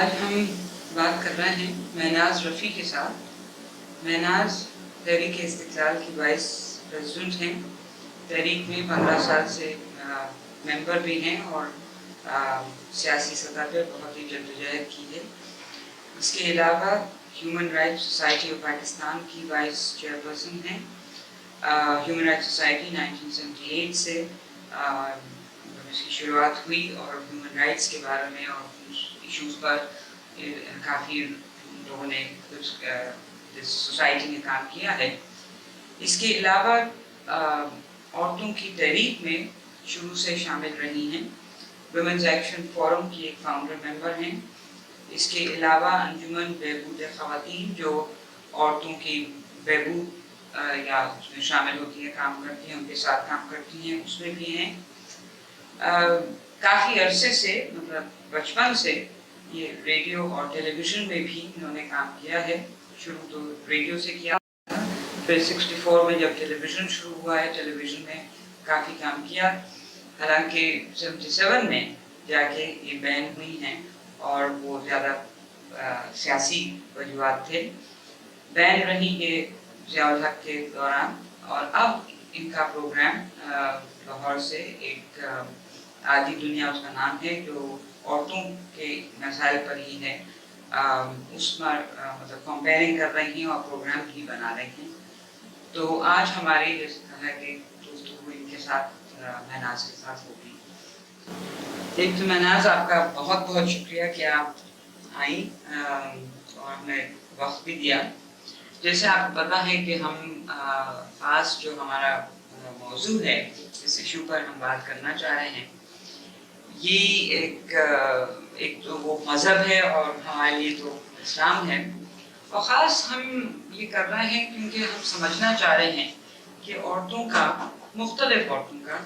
آج ہم بات کر رہے ہیں مہناز رفیع کے ساتھ. مہناز تحریک استقلال کی وائس پریزیڈنٹ ہیں. تحریک میں 15 سال سے ممبر بھی ہیں اور سیاسی سطح پر بہت ہی جدوجہد کی ہے. اس کے علاوہ human rights society of Pakistan کی وائس چیئرپرسن ہیں. ہیومن رائٹس سوسائٹی 1978 سے اس کی شروعات ہوئی اور ہیومن رائٹس کے بارے میں اور ایشوز پر کافی لوگوں نے کچھ سوسائٹی میں کام کیا ہے. اس کے علاوہ عورتوں کی تحریک میں شروع سے شامل رہی ہیں. ویمنز ایکشن فورم کی ایک فاؤنڈر ممبر ہیں. اس کے علاوہ انجمن بہبود خواتین جو عورتوں کی بہبود یا اس میں شامل ہوتی ہیں، کام کرتی ہیں، ان کے ساتھ کام کرتی ہیں، اس میں بھی ہیں. کافی عرصے سے مطلب بچپن سے یہ ریڈیو اور ٹیلی ویژن میں بھی انہوں نے کام کیا ہے. شروع تو ریڈیو سے کیا تھا، پھر 64 میں جب ٹیلی ویژن شروع ہوا ہے ٹیلی ویژن میں کافی کام کیا. حالانکہ 77 میں جا کے یہ بین ہوئی ہیں اور وہ زیادہ سیاسی وجوہات تھے. بین رہی یہ ضیاء الحق کے دوران، اور اب ان کا پروگرام لاہور سے ایک آدھی دنیا اس کا نام ہے، جو عورتوں کے مسائل پر ہی ہے. اس پر مطلب کمپیئرنگ کر رہی ہیں اور پروگرام بھی بنا رہی ہیں. تو آج ہماری جیسے کہا کہ گفتگو ان کے ساتھ مہناز کے ساتھ ہوگی. ایک تو مہناز آپ کا بہت بہت شکریہ کہ آپ آئیں اور ہمیں وقت بھی دیا. جیسے آپ کو پتہ ہے کہ ہم خاص جو ہمارا موضوع ہے جس ایشو پر ہم بات کرنا چاہ رہے ہیں، یہ ایک تو وہ مذہب ہے اور ہمارے لیے تو اسلام ہے. اور خاص ہم یہ کر رہے ہیں کیونکہ ہم سمجھنا چاہ رہے ہیں کہ عورتوں کا، مختلف عورتوں کا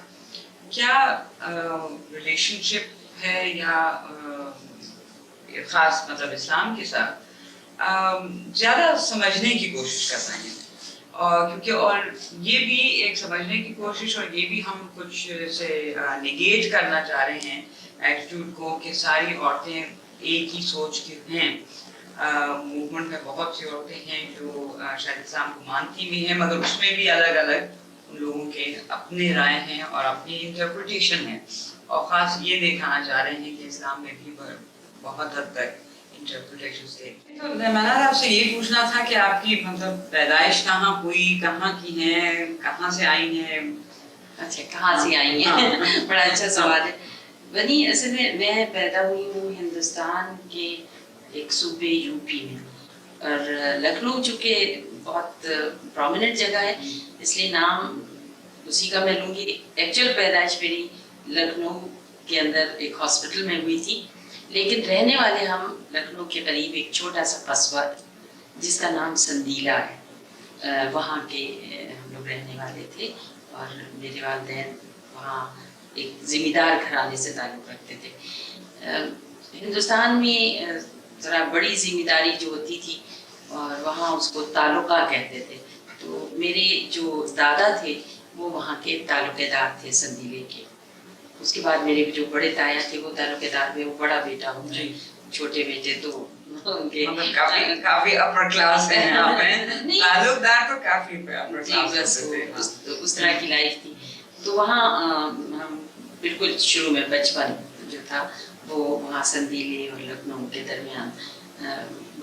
کیا ریلیشن شپ ہے یا خاص مطلب اسلام کے ساتھ زیادہ سمجھنے کی کوشش کر رہے ہیں. کیونکہ اور یہ بھی ایک سمجھنے کی کوشش، اور یہ بھی ہم کچھ سے نگیٹ کرنا چاہ رہے ہیں ایٹیٹیوڈ کو کہ ساری عورتیں ایک ہی سوچ کی ہیں. موومنٹ میں بہت سی عورتیں ہیں جو شاید اسلام کو مانتی بھی ہیں، مگر اس میں بھی الگ الگ ان لوگوں کے اپنے رائے ہیں اور اپنی انٹرپریٹیشن ہے. اور خاص یہ دکھانا چاہ رہے ہیں کہ اسلام میں بھی بہت حد تک انٹرپریٹیشن سے. تو میں نے آپ سے یہ پوچھنا تھا کہ آپ کی مطلب پیدائش کہاں ہوئی، کہاں کی ہیں، کہاں سے آئی ہیں؟ اچھا، کہاں سے آئی ہیں؟ بڑا اچھا سوال ہے. بنی اصل میں پیدا ہوئی ہوں ہندوستان کے ایک صوبے یو پی میں، اور لکھنؤ چونکہ بہت پرومیننٹ جگہ ہے اس لیے نام اسی کا میں لوں گی. ایکچوئل پیدائش میری لکھنؤ کے اندر ایک ہاسپٹل میں ہوئی تھی، لیکن رہنے والے ہم لکھنؤ کے قریب ایک چھوٹا سا قصبہ جس کا نام سندیلا ہے، وہاں کے ہم لوگ رہنے والے تھے. اور میرے والدین وہاں ایک ذمہ دار گھرانے سے تعلق رکھتے تھے. ہندوستان میں ذرا بڑی ذمہ داری جو ہوتی تھی اور وہاں اس کو تعلقہ کہتے تھے. تو میرے جو دادا تھے وہ وہاں کے تعلقے دار تھے سندیلے کے. اس کے بعد میرے جو بڑے تایا تھے وہ تعلقے دار میں، وہ بڑا بیٹا ہوں، چھوٹے بیٹے تو کافی اپر کلاس ہیں آپ ہیں. تعلق دار تو کافی اپر کلاس ہوتے تھے. اس طرح کی لائف تھی. تو وہاں ہم بالکل شروع میں بچپن جو تھا وہ وہاں سندیلے اور لکھنؤ کے درمیان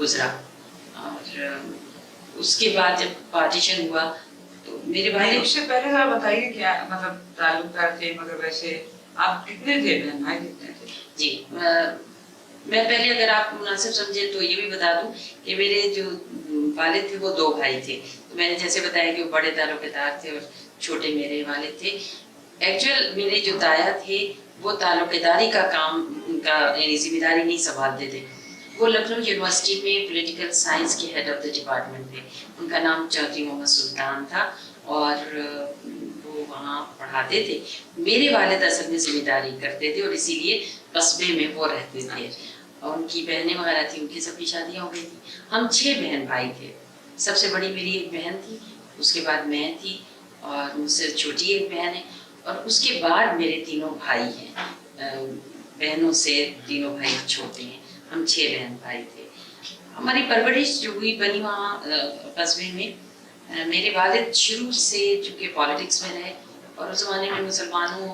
گزرا. اور اس کے بعد جب پارٹیشن ہوا تو میرے بھائی، اس سے پہلے ذرا بتائیے کیا مطلب تعلق دار تھے، مگر ویسے آپ کتنے تھے، بہن بھائی کتنے تھے؟ جی، میں پہلے اگر آپ مناسب سمجھیں تو یہ بھی بتا دوں کہ میرے جو والد تھے وہ 2 بھائی تھے. تو میں نے جیسے بتایا کہ وہ بڑے تعلقے دار تھے اور چھوٹے میرے والد تھے. ایکچوئل میرے جو دایا تھے وہ تعلقے داری کا کام، ان کا یعنی ذمہ داری نہیں سنبھالتے تھے. وہ لکھنؤ یونیورسٹی میں پولیٹیکل سائنس کے ہیڈ آف دا ڈپارٹمنٹ تھے. ان کا نام چودھری محمد سلطان تھا اور وہ وہاں پڑھاتے تھے. میرے والد اصل میں ذمہ داری کرتے تھے اور اسی لیے قصبے میں وہ رہتے تھے. اور ان کی بہنیں وغیرہ تھیں، ان کی سب کی شادیاں ہو گئی تھیں. ہم 6 بہن بھائی تھے. سب سے بڑی میری ایک بہن تھی، اس کے بعد میں تھی، اور مجھ سے چھوٹی ایک بہن ہے، اور اس کے بعد میرے 3 بھائی ہیں. بہنوں سے 3 بھائی چھوٹے ہیں. हम 6 बहन भाई थे। हमारी परवरिश जो हुई बनी वहाँ कस्बे में। मेरे वालिद शुरू से चूँकि पॉलिटिक्स में रहे और उस ज़माने में मुसलमानों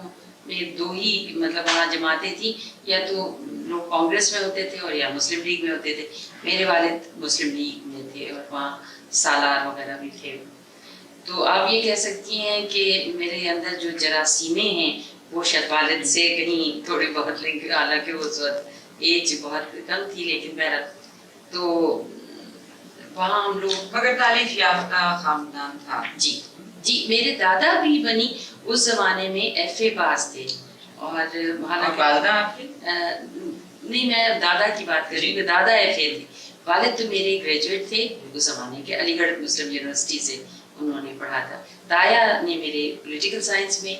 में 2 ही मतलब वहाँ जमातें थी, या तो लोग कांग्रेस में होते थे और या मुस्लिम लीग में होते थे। मेरे वालिद मुस्लिम लीग में थे और वहाँ सालार वगैरह भी थे। तो आप ये कह सकती हैं कि मेरे अंदर जो जरासीमें हैं वो शायद वालिद से कहीं थोड़ी बहुत लिंक, हालांकि उस वक्त एज बहुत कम थी, लेकिन बहरहाल तो वहाँ हम लोग। मगर तालीफ याफ्ता खानदान था। जी, मेरे दादा भी बनी उस जमाने में FA पास थे और वालिदा आपकी? नहीं, मैं दादा की बात कर रही हूँ। दादा FA थे, वालिद तो मेरे ग्रेजुएट थे उस जमाने के, अलीगढ़ मुस्लिम यूनिवर्सिटी से उन्होंने पढ़ा था। ताया ने मेरे पॉलिटिकल साइंस में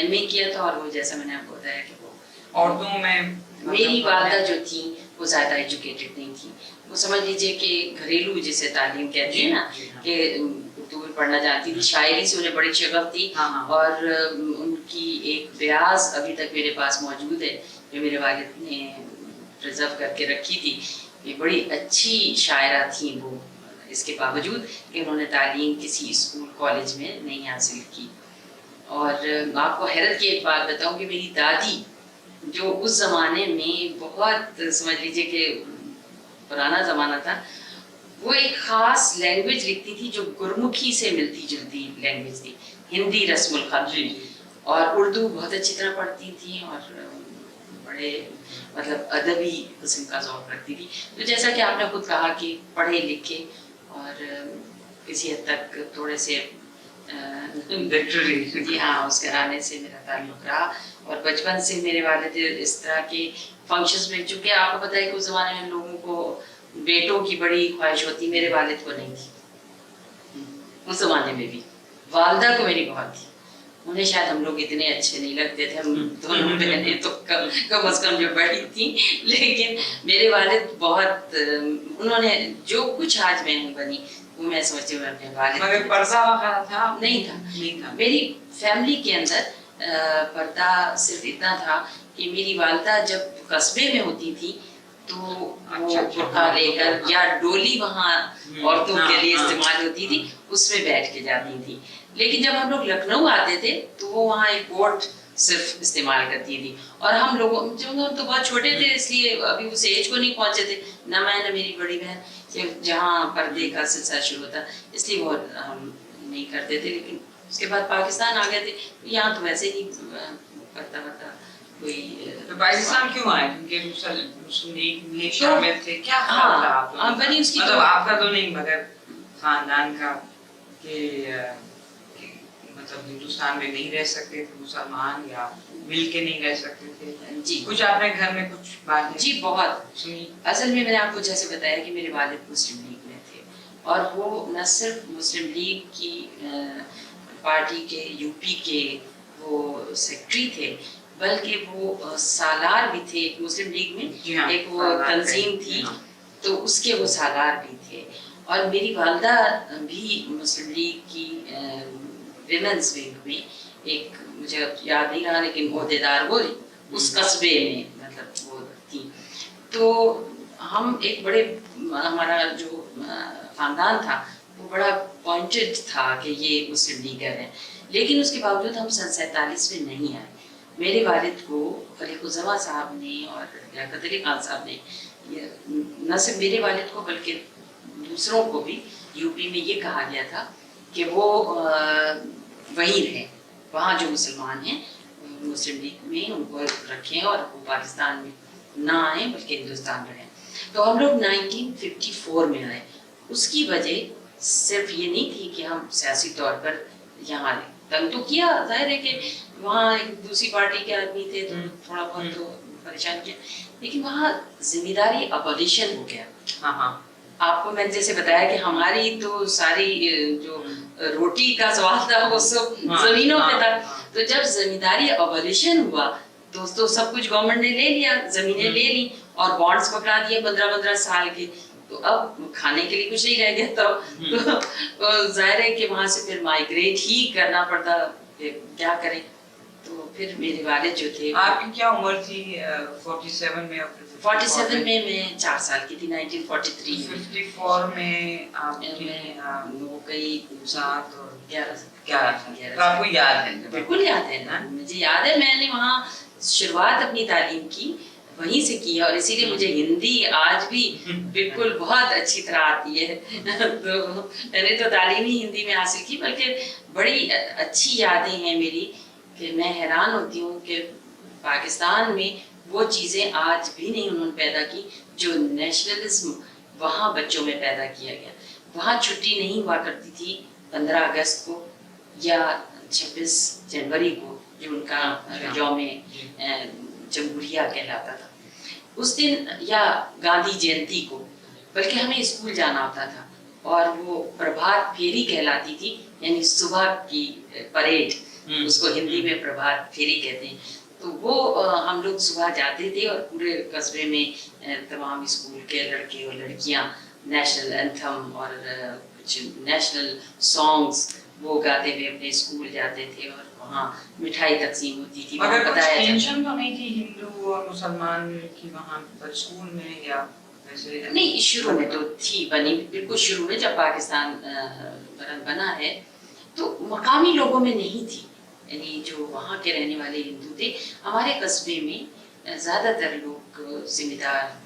MA किया था और वो जैसा मैंने आपको बताया कि वो औरतों में मेरी वालिदा जो थी वो ज़्यादा एजुकेटेड नहीं थी। वो समझ लीजिए कि घरेलू जिसे तालीम कहते हैं ना, कि उर्दू में पढ़ना जानती थी, शायरी से उन्हें बड़ी शगफ थी। और उनकी एक ब्याज अभी तक मेरे पास मौजूद है जो मेरे वालिद ने प्रिजर्व करके रखी थी। ये बड़ी अच्छी शायरा थी वो, इसके बावजूद कि उन्होंने तालीम किसी स्कूल कॉलेज में नहीं हासिल की। और आपको हैरत की एक बात बताऊं कि मेरी दादी जो उस ज़माने में बहुत, समझ लीजिए कि पुराना ज़माना था, वो एक ख़ास लैंग्वेज लिखती थी जो गुरमुखी से मिलती जुलती लैंग्वेज थी, हिंदी रस्मुल ख़त, और उर्दू बहुत अच्छी तरह पढ़ती थी और बड़े मतलब अदबी किस्म का ज़ौक़ रखती थी। तो जैसा कि आपने खुद कहा कि पढ़े लिखे और किसी हद तक थोड़े से जी हाँ, उस घराने से मेरा ताल्लुक़ रहा। और बचपन से मेरे वालिद इस तरह के फंक्शंस में, चूँकि आपको पता है कि उस ज़माने में लोगों को बेटों की बड़ी ख्वाहिश होती, मेरे वालिद को नहीं थी उस ज़माने में भी। वालिदा को मेरी बहुत थी, उन्हें शायद हम लोग इतने अच्छे नहीं लगते थे, हम दोनों बहनें तो कम अज़ कम जो बड़ी थी, लेकिन मेरे वालिद बहुत, उन्होंने जो कुछ आज मैं बनी वो मैं समझती हूँ अपने वालिद। मगर पर्दा वगैरह था? नहीं था। मेरी फैमिली के अंदर पर्दा सिर्फ इतना था कि मेरी वालिदा जब कस्बे में होती थी तो वो बुर्का लेकर या डोली वहाँ औरतों के लिए इस्तेमाल होती थी, उसमें बैठ के जाती थी। लेकिन जब हम लोग लखनऊ आते थे तो वो वहाँ एक कोट सिर्फ इस्तेमाल करती थी। और हम लोगों, जब हम तो बहुत छोटे थे इसलिए अभी उस एज को नहीं पहुँचे थे, ना मैं ना मेरी बड़ी बहन, जहाँ पर्दे का सिलसिला शुरू होता, इसलिए वो हम नहीं करते थे। लेकिन उसके बाद पाकिस्तान आ गए थे, यहाँ तो वैसे ही पर्दा वर्दा कोई। तो पाकिस्तान क्यों आए? क्योंकि मुस्लिम लीग में शामिल थे, क्या ख्याल था आप लोगों का? बनी उसकी मतलब आपका तो नहीं, मगर खानदान का, कि मतलब हिंदुस्तान में नहीं रह सकते थे मुसलमान, या मिल के नहीं रह सकते थे जी। कुछ आपने घर में कुछ बातें जी बहुत सुनी? असल में मैंने आपको जैसे बताया कि मेरे वालिद मुस्लिम लीग में थे, और वो न सिर्फ मुस्लिम लीग की पार्टी के यूपी के वो सेक्रेटरी थे, बल्कि वो सालार भी थे एक मुस्लिम लीग में, एक वो तंजीम थी तो उसके वो सालार भी थे। और मेरी वालिदा भी मुस्लिम लीग की विमेंस विंग में एक, मुझे याद नहीं रहा लेकिन ओहदेदार वो उस कस्बे में मतलब वो थी। तो हम एक बड़े, हमारा जो खानदान था वो बड़ा पॉइंटेड था कि ये मुस्लिम लीगर हैं, लेकिन उसके बावजूद हम सन 47 में नहीं आए। मेरे वालिद को खलीकुज़्ज़मा साहब ने और लियाकत अली खान साहब ने, न सिर्फ मेरे वालिद को बल्कि दूसरों को भी यूपी में ये कहा गया था कि वो वहीं रहें, वहाँ जो मुसलमान हैं मुस्लिम लीग में उनको रखें और वो पाकिस्तान में ना आए बल्कि हिंदुस्तान रहें। तो हम लोग 1954 में आए। उसकी वजह सिर्फ ये नहीं थी कि हम सियासी तौर पर यहाँ आए, तंग तो किया, जाहिर है कि वहाँ एक दूसरी पार्टी के आदमी थे तो थोड़ा बहुत तो परेशान किया, लेकिन वहाँ जिम्मेदारी अबॉलिशन हो गया। हाँ, आपको मैंने जैसे बताया कि हमारी तो सारी जो रोटी का सवाल था वो सब जमीनों पे था। तो जब जमींदारी अबॉलिशन हुआ तो सब कुछ गवर्नमेंट ने ले लिया, जमीनें ले ली और बॉन्ड्स पकड़ा दिए 15-15 साल के। तो अब खाने के लिए कुछ नहीं रह गया, तो जाहिर है कि वहाँ से फिर माइग्रेट ही करना पड़ता, क्या करें। तो फिर मेरे वालिद जो थे, आपकी क्या उम्र थी 47 में और 47 में मैं 4 साल की थी, 1943 में। 54 में आपने वो कई 7 और 11 11 तो आपको याद है? बिल्कुल याद है ना, मुझे याद है। मैंने वहाँ शुरुआत अपनी तालीम की वहीं से की है, और इसीलिए मुझे हिंदी आज भी बिल्कुल बहुत अच्छी तरह आती है। तो मैंने तो तालीम ही हिंदी में हासिल की, बल्कि बड़ी अच्छी यादें हैं मेरी कि मैं हैरान होती हूँ कि पाकिस्तान में वो चीज़ें आज भी नहीं उन्होंने पैदा की जो नेशनलिज्म वहाँ बच्चों में पैदा किया गया। वहाँ छुट्टी नहीं हुआ करती थी 15 अगस्त को या 26 जनवरी को, जो उनका यौम जमहूरिया कहलाता था उस दिन, या गांधी जयंती को, बल्कि हमें स्कूल जाना होता था। और वो प्रभात फेरी कहलाती थी, यानी सुबह की परेड, उसको हिंदी में प्रभात फेरी कहते हैं। तो वो हम लोग सुबह जाते थे और पूरे कस्बे में तमाम स्कूल के लड़के और लड़कियां नेशनल एंथम और कुछ नेशनल सॉन्ग्स वो गाते हुए अपने स्कूल जाते थे, और वहाँ मिठाई तकसीम होती थी। मगर कुछ टेंशन तो नहीं थी हिंदू और मुसलमान की वहाँ पर स्कूल में, या वैसे? नहीं, शुरू में तो थी बनी, बिल्कुल शुरू में जब पाकिस्तान बना है तो मकामी लोगों में नहीं थी, यानी जो वहाँ के रहने वाले हिंदू थे। हमारे कस्बे में ज़्यादातर लोग जिम्मेदार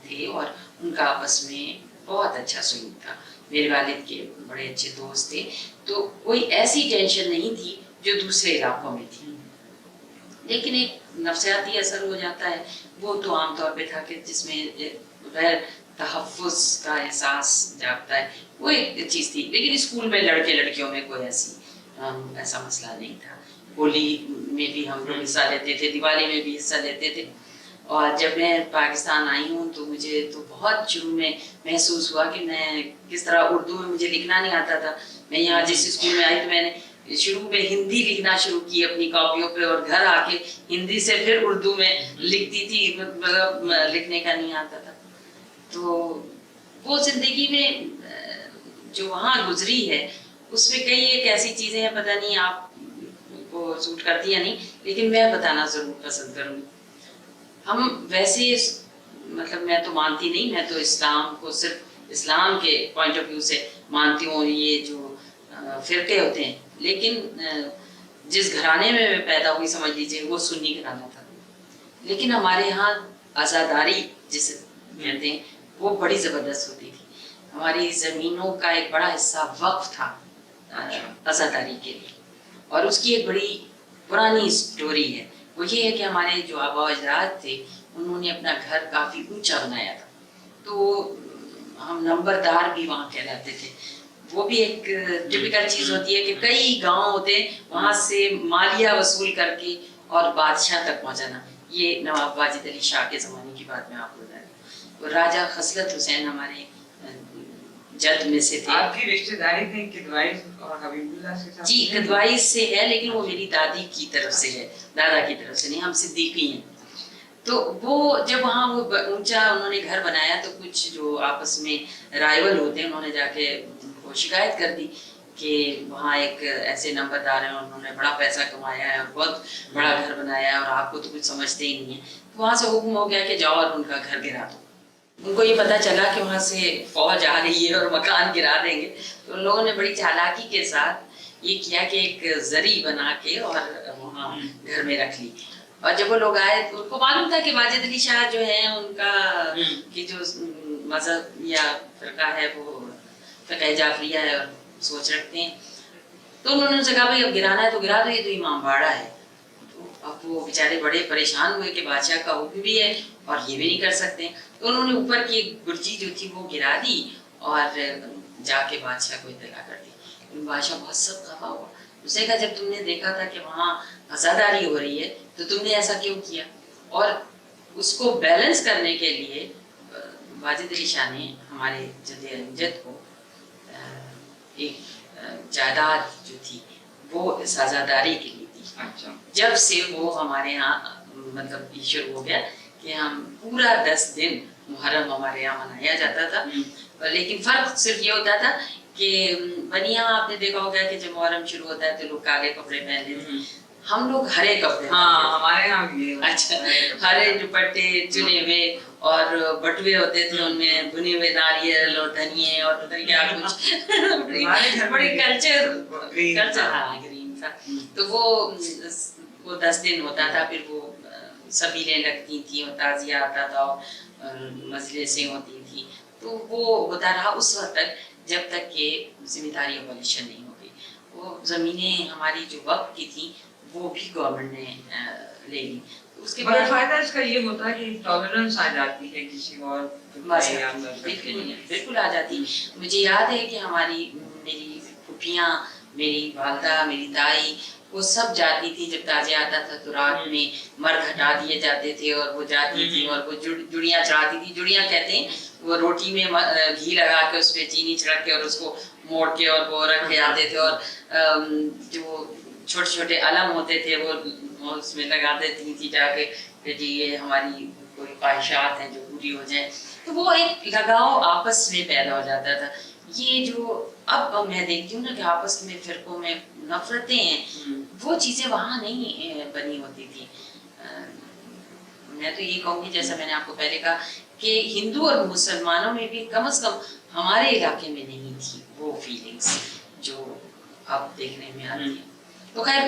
थे और उनका आपस में बहुत अच्छा सलूक था। मेरे वालिद के बड़े अच्छे दोस्त थे, तो कोई ऐसी टेंशन नहीं थी जो दूसरे इलाकों में थी। लेकिन एक नफसियाती असर हो जाता है, वो तो आमतौर पे था कि जिसमें गैर तहफ़्फ़ुज़ का एहसास जागता है, वो एक चीज़ थी। लेकिन स्कूल में लड़के लड़कियों में कोई ऐसा मसला नहीं था। होली में भी हम लोग हिस्सा लेते थे, दिवाली में भी हिस्सा लेते थे। और जब मैं पाकिस्तान आई हूँ तो मुझे तो बहुत शुरू में महसूस हुआ कि मैं किस तरह, उर्दू में मुझे लिखना नहीं आता था। मैं यहाँ जिस स्कूल में आई तो मैंने शुरू में हिंदी लिखना शुरू की अपनी कॉपियों पे, और घर आके हिंदी से फिर उर्दू में लिखती थी, मतलब लिखने का नहीं आता था। तो वो जिंदगी में जो वहाँ गुजरी है उसमें कई एक ऐसी चीज़ें हैं, पता नहीं आपको सूट करती या नहीं, लेकिन मैं बताना ज़रूर पसंद करूँगी। हम वैसे मतलब मैं तो मानती नहीं, मैं तो इस्लाम को सिर्फ इस्लाम के पॉइंट ऑफ व्यू से मानती हूँ, ये जो फ़िरके होते हैं। लेकिन जिस घराने में मैं पैदा हुई समझ लीजिए वो सुन्नी घराना था, लेकिन हमारे यहाँ आज़ादारी जिसे कहते हैं वो बड़ी ज़बरदस्त होती थी। हमारी ज़मीनों का एक बड़ा हिस्सा वक्फ था आज़ादारी के लिए, और उसकी एक बड़ी पुरानी स्टोरी है। वो ये है कि हमारे जो आबा अजदाद थे उन्होंने अपना घर काफ़ी ऊंचा बनाया था, तो हम नंबरदार भी वहाँ कहलाते थे। वो भी एक टिपिकल चीज़ होती है कि कई गांव होते हैं, वहाँ से मालिया वसूल करके और बादशाह तक पहुँचाना। ये नवाब वाजिद अली शाह के ज़माने की बात मैं आपको बता रही हूँ। तो राजा खसलत हुसैन हमारे जद में से थे। आपकी रिश्तेदारी थी किदवाई और हबीबुल्लाह से? जी, किदवाई से है, लेकिन वो मेरी दादी की तरफ से है, दादा की तरफ से नहीं। हम सिद्दीकी हैं। तो वो जब वहाँ वो ऊंचा उन्होंने घर बनाया तो कुछ जो आपस में राइवल होते हैं उन्होंने जाके उनको शिकायत कर दी कि वहाँ एक ऐसे नंबरदार हैं, उन्होंने बड़ा पैसा कमाया है और बहुत बड़ा घर बनाया है और आपको तो कुछ समझते ही नहीं है। तो वहाँ से हुक्म हो गया कि जाओ और उनका घर गिरा दो। उनको ये पता चला कि वहाँ से फौज आ रही है और मकान गिरा देंगे, तो उन लोगों ने बड़ी चालाकी के साथ ये किया कि एक जरी बना के और वहाँ घर में रख ली। और जब वो लोग आए तो उनको मालूम था कि वाजिद अली शाह जो है उनका की जो मजहब या फ़िरका है वो फ़िक़्ह जाफ़रिया है और सोच रखते हैं। तो उन्होंने उनसे कहा भाई अब गिराना है तो गिरा दो, ये तो इमाम बाड़ा है। तो अब वो बेचारे बड़े परेशान हुए कि बादशाह का हुक्म भी है और ये भी नहीं कर सकते। तो उन्होंने ऊपर की गुर्जी जो थी वो गिरा दी और जाके बादशाह को इत्तला कर दी। बादशाह बहुत सब खफा हुआ। उसने कहा जब तुमने देखा था कि वहाँ आज़ादारी हो रही है तो तुमने ऐसा क्यों किया? और उसको बैलेंस करने के लिए वाजिद अली शाह ने हमारे जद को एक जायदाद जो थी वो इस आज़ादारी के लिए दी। अच्छा। जब से वो हमारे यहाँ मतलब ये शुरू हो गया कि हम पूरा 10 दिन मुहर्रम हमारे यहाँ मनाया जाता था। लेकिन फ़र्क सिर्फ ये होता था कि बनिया आपने देखा होगा कि जब मुहर्रम शुरू होता है तो लोग काले कपड़े पहन लेते हैं। ہم لوگ ہرے کپڑے، ہاں ہمارے یہاں بھی ہے. اچھا ہرے دوپٹے چنے ہوئے اور بٹوے ہوتے تھے ان میں بنے ہوئے ناریل اور دھنیے اور پتہ نہیں کیا کچھ بڑی کلچر ہاں گرین تھا. تو وہ 10 دن ہوتا تھا، پھر وہ سبیلیں لگتی تھیں اور تعزیہ آتا تھا اور مجلسیں ہوتی تھیں. تو وہ ہوتا رہا اس وقت تک جب تک کہ ذمہ داری ابولیشن نہیں ہو گئی. وہ زمینیں ہماری جو وقت کی تھیں وہ بھی گورنمنٹ نے لے لی. اس کے بعد فائدہ اس کا یہ ہوتا ہے کہ ٹالرنس آ جاتی ہے کسی اور بالکل آ جاتی. مجھے یاد ہے کہ میری پھوپھیاں، میری والدہ، میری دائی وہ سب جاتی تھی. جب تازیہ آتا تھا تو رات میں مرد ہٹا دیے جاتے تھے اور وہ جاتی تھی اور وہ جڑیاں چڑھاتی تھی. جڑیاں کہتے ہیں وہ روٹی میں گھی لگا کے اس پہ چینی چھڑک کے اور اس کو موڑ کے اور وہ رکھے آتے تھے. اور جو چھوٹے چھوٹے علم ہوتے تھے وہ اس میں لگاتے تھی جا کے کہ جی یہ ہماری کوئی خواہشات ہیں جو پوری ہو جائیں. تو وہ ایک لگاؤ آپس میں پیدا ہو جاتا تھا. یہ جو اب میں دیکھتی ہوں نا کہ آپس میں فرقوں میں نفرتیں ہیں، وہ چیزیں وہاں نہیں بنی ہوتی تھی. میں تو یہ کہوں گی جیسا میں نے آپ کو پہلے کہا کہ ہندو اور مسلمانوں میں بھی کم از کم ہمارے علاقے میں نہیں تھی وہ فیلنگس جو اب دیکھنے میں آتی ہیں. تو خیر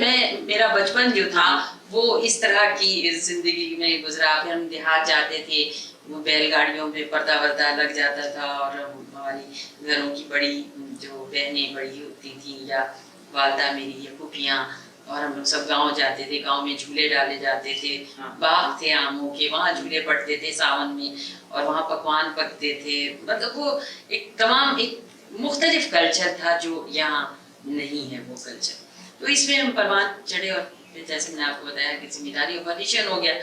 میرا بچپن جو تھا وہ اس طرح کی زندگی میں گزرا. پھر ہم دیہات جاتے تھے، وہ بیل گاڑیوں پہ پردہ وردہ لگ جاتا تھا اور ہماری گھروں کی بڑی جو بہنیں بڑی ہوتی تھیں یا والدہ میری یا پھوپھیاں اور ہم لوگ سب گاؤں جاتے تھے. گاؤں میں جھولے ڈالے جاتے تھے، باغ تھے آموں کے، وہاں جھولے پڑتے تھے ساون میں اور وہاں پکوان پکتے تھے. مطلب وہ ایک تمام ایک مختلف کلچر تھا جو یہاں نہیں ہے وہ کلچر. تو اس میں ہم پروان چڑھے اور پھر جیسے میں نے آپ کو بتایا کہ ذمہ داری ابولیشن ہو گیا.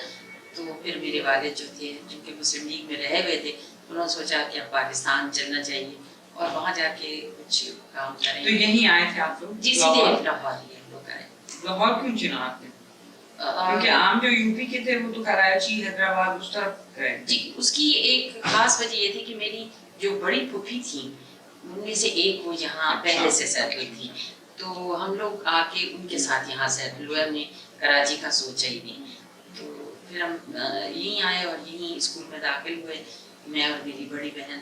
تو پھر میرے والد جو تھے جن کے مسلم لیگ میں رہے ہوئے تھے انہوں نے سوچا کہ اب پاکستان چلنا چاہیے اور وہاں جا کے کچھ کام کریں. تو یہیں آئے تھے آپ لوگ؟ جی سیدھے لاہور ہی ہم لوگ آئے. لاہور کیوں چنا آپ نے؟ کیونکہ عام جو یو پی کے تھے وہ تو کراچی، حیدرآباد اس طرف گئے. جی اس کی ایک خاص وجہ یہ تھی کہ میری جو بڑی پھوپھی تھی ان میں سے ایک وہ یہاں پہلے سے سیٹل تھی. تو ہم لوگ آ کے ان کے ساتھ یہاں سیٹل ہوئے. ہم نے کراچی کا سوچا ہی نہیں. تو پھر ہم یہیں آئے اور یہیں اسکول میں داخل ہوئے، میں اور میری بڑی بہن.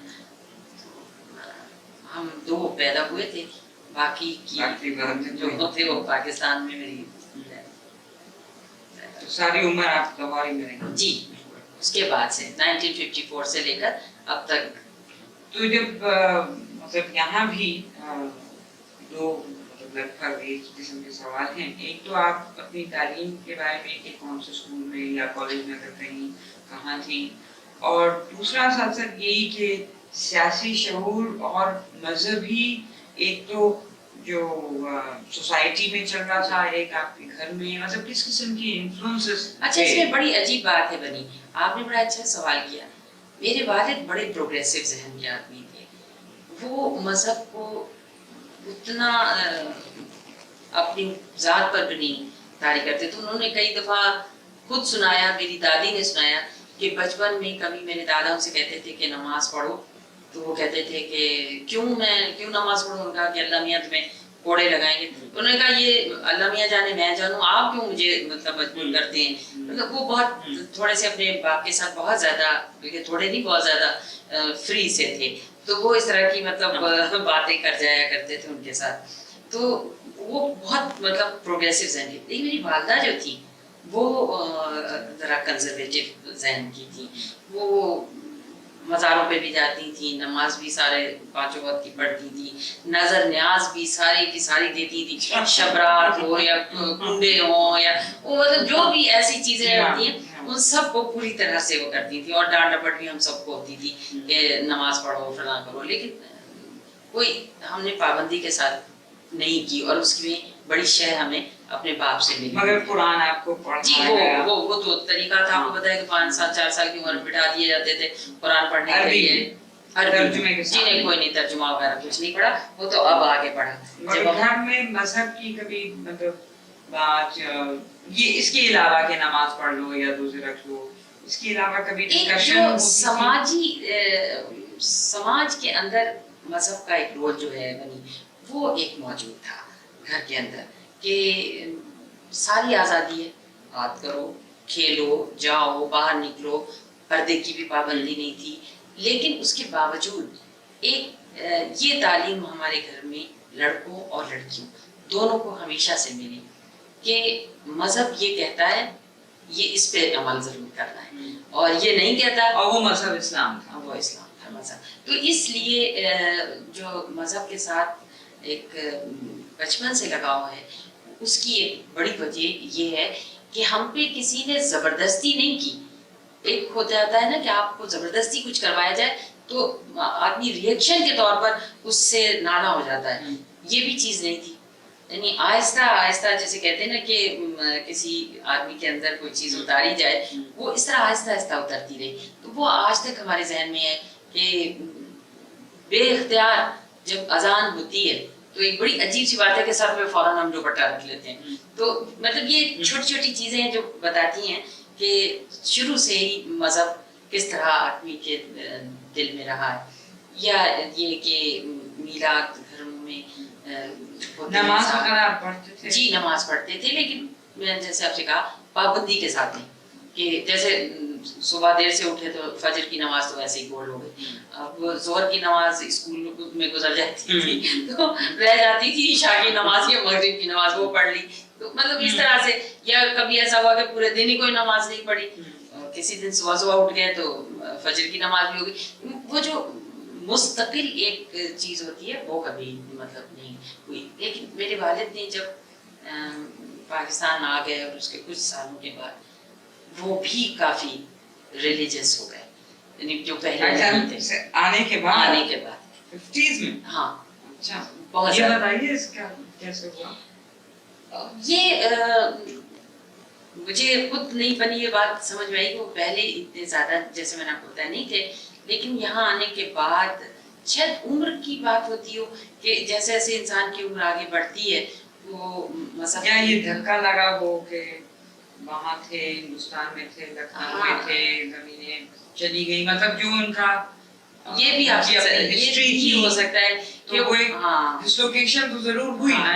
ہم 2 پیدا ہوئے تھے، باقی جو تھے وہ پاکستان میں. میری ساری عمر آپ لاہور میں رہی؟ جی اس کے بعد سے 1954 سے لے کر اب تک. تو جب مطلب یہاں بھی 2 لگ بھگ ایک قسم کے سوال ہیں. ایک تو آپ اپنی تعلیم کے بارے میں کہ کون سے اسکول میں یا کالج میں اگر کہیں کہاں تھی، اور دوسرا ساتھ ساتھ یہی کہ سیاسی شعور اور مذہبی ایک تو جو سوسائٹی میں چل رہا تھا، ایک آپ کے گھر میں، مطلب کس قسم کی انفلوئنسز. اچھا اس میں بڑی عجیب بات ہے بنی، آپ نے بڑا اچھا سوال کیا. میرے والد بڑے پروگریسو ذہن کے آدمی تھے. وہ مذہب کو اتنا اپنی ذات پر بھی نہیں طاری کرتے. تو انہوں نے کئی دفعہ خود سنایا، میری دادی نے سنایا کہ بچپن میں کبھی میرے دادا ان سے کہتے تھے کہ نماز پڑھو تو وہ کہتے تھے کہ کیوں نماز پڑھوں. ان کا کہ اللہ میاں تمہیں کوڑے لگائیں گے. انہوں نے کہا یہ اللہ میاں جانے میں جانوں، آپ کیوں مجھے مطلب مجبور کرتے ہیں. مطلب وہ بہت تھوڑے سے اپنے باپ کے ساتھ بہت زیادہ، بلکہ تھوڑے نہیں بہت زیادہ فری سے تھے. تو وہ اس طرح کی مطلب باتیں کر جایا کرتے تھے ان کے ساتھ. تو وہ بہت مطلب پروگریسو ذہن کی. لیکن میری والدہ جو تھی وہ ذرا کنزرویٹو ذہن کی تھی. وہ مزاروں پہ بھی جاتی تھی، نماز بھی سارے 5 وقت کی پڑھتی تھی، نظر نیاز بھی ساری کی ساری دیتی تھی. شبرات ہو یا کنڈے ہوں یا وہ مطلب جو بھی ایسی چیزیں ہوتی ہیں ان سب کو پوری طرح سے وہ کرتی تھی. اور ڈانٹ ڈپٹ بھی ہم سب کو ہوتی تھی کہ نماز پڑھو فلاں کرو. لیکن کوئی ہم نے پابندی کے ساتھ نہیں کی. اور اس کی بڑی شے ہمیں اپنے باپ سے ملی. مگر قرآن آپ کو جی وہ تو طریقہ تھا. آپ کو پتا ہے کہ 5 سال 4 سال کی عمر میں بٹھا دیے جاتے تھے قرآن پڑھنے کے لیے. ترجمے کے جی نہیں کوئی نہیں ترجمہ وغیرہ کچھ نہیں پڑھا. وہ تو اب آگے پڑھا. جب گھر میں مذہب کی کبھی مطلب بات یہ اس کے علاوہ کہ نماز پڑھ لو یا روزے رکھ لو، اس کے علاوہ کبھی ڈسکشن سماج کے اندر مذہب کا ایک رول جو ہے بنی وہ ایک موجود تھا گھر کے اندر کہ सारी आज़ादी है, बात करो, खेलो, जाओ, बाहर निकलो, पर्दे की भी पाबंदी नहीं थी, लेकिन उसके बावजूद एक ये तालीम हमारे घर में लड़कों और लड़कियों दोनों को हमेशा से मिली कि मज़हब ये कहता है, ये इस पे अमल ज़रूर करना है, और ये नहीं कहता, और वो मजहब इस्लाम था, वो इस्लाम था मज़हब। तो इसलिए जो मज़हब के साथ एक बचपन से लगाव है, उसकी एक बड़ी वजह ये है कि हम पे किसी ने ज़बरदस्ती नहीं की। एक हो जाता है ना कि आपको ज़बरदस्ती कुछ करवाया जाए तो आदमी रिएक्शन के तौर पर उससे नाला हो जाता है, ये भी चीज़ नहीं थी। यानी आहिस्ता आहिस्ता, जैसे कहते हैं ना कि किसी आदमी के अंदर कोई चीज़ उतारी जाए, वो इस तरह आहिस्ता आहिस्ता उतरती रही। तो वो आज तक हमारे जहन में है कि बेइख्तियार जब अजान होती है तो एक बड़ी अजीब सी बात है कि सर पे फौरन हम दुपट्टा रख लेते हैं। तो मतलब ये छोटी छोटी चीज़ें हैं जो बताती हैं कि शुरू से ही मज़हब किस तरह आदमी के दिल में रहा है, या ये कि मीलाद घरों में नमाज वगैरह आप पढ़ते थे? जी, नमाज पढ़ते थे, लेकिन मैंने जैसे आपसे कहा पाबंदी के साथ नहीं, कि जैसे सुबह देर से उठे तो फजर की नमाज तो ऐसे ही गोल हो गई, अब जोहर की नमाज स्कूल में गुजर जाती थी तो रह जाती थी, इशा की नमाज या मगरिब की नमाज वो पढ़ ली। तो मतलब इस तरह से, या कभी ऐसा हुआ कि पूरे दिन ही कोई नमाज नहीं पढ़ी, किसी दिन सुबह सुबह उठ गए तो फजर की नमाज भी हो गई। वो जो मुस्तकिल एक चीज़ होती है वो कभी मतलब नहीं हुई। लेकिन मेरे वालिद ने जब पाकिस्तान आ गए और उसके कुछ सालों के बाद वो भी काफ़ी रिलीजियस हो गए, यानी जो पहले नहीं थे। आने के बाद 50s में? हाँ। अच्छा, बहुत ये बताइए इसका कैसे हुआ? ये मुझे खुद नहीं बनी ये बात समझ में आई, वो पहले इतने ज़्यादा जैसे मैंने आपको बताया नहीं थे, लेकिन यहाँ आने के बाद शायद उम्र की बात होती हो कि जैसे जैसे इंसान की उम्र आगे बढ़ती है वो मसला, क्या ये धक्का लगा हो कि वहाँ थे, हिंदुस्तान में थे, लखनऊ में थे, जमीनें चली गई, मतलब जो उनका ये भी आप हिस्ट्री ही हो सकता है कि तो वो एक डिसलोकेशन तो जरूर हुई ना,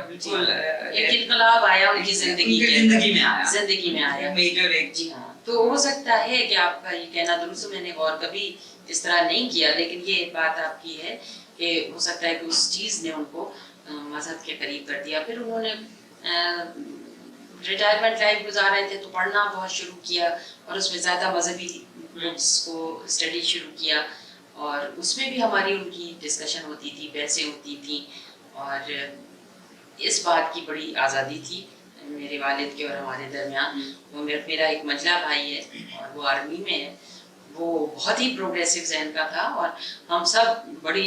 बिल्कुल एक इनकलाब आया उनकी जिंदगी में आया मेजर एक। जी हाँ, तो हो सकता है कि आपका ये कहना दुरुस्त, मैंने और कभी इस तरह नहीं किया, लेकिन ये बात आपकी है कि हो सकता है कि उस चीज़ ने उनको मजहब के करीब कर दिया। फिर उन्होंने रिटायरमेंट लाइफ गुजार रहे थे तो पढ़ना बहुत शुरू किया और उसमें ज़्यादा मजहबी बुक्स को स्टडी शुरू किया, और उसमें भी हमारी उनकी डिस्कशन होती थी, बहसें होती थी, और इस बात की बड़ी आज़ादी थी मेरे वालिद के और हमारे दरमियान। वो मेरा एक मंझला भाई है और वो आर्मी में है, वो बहुत ही प्रोग्रेसिव जहन का था, और हम सब बड़ी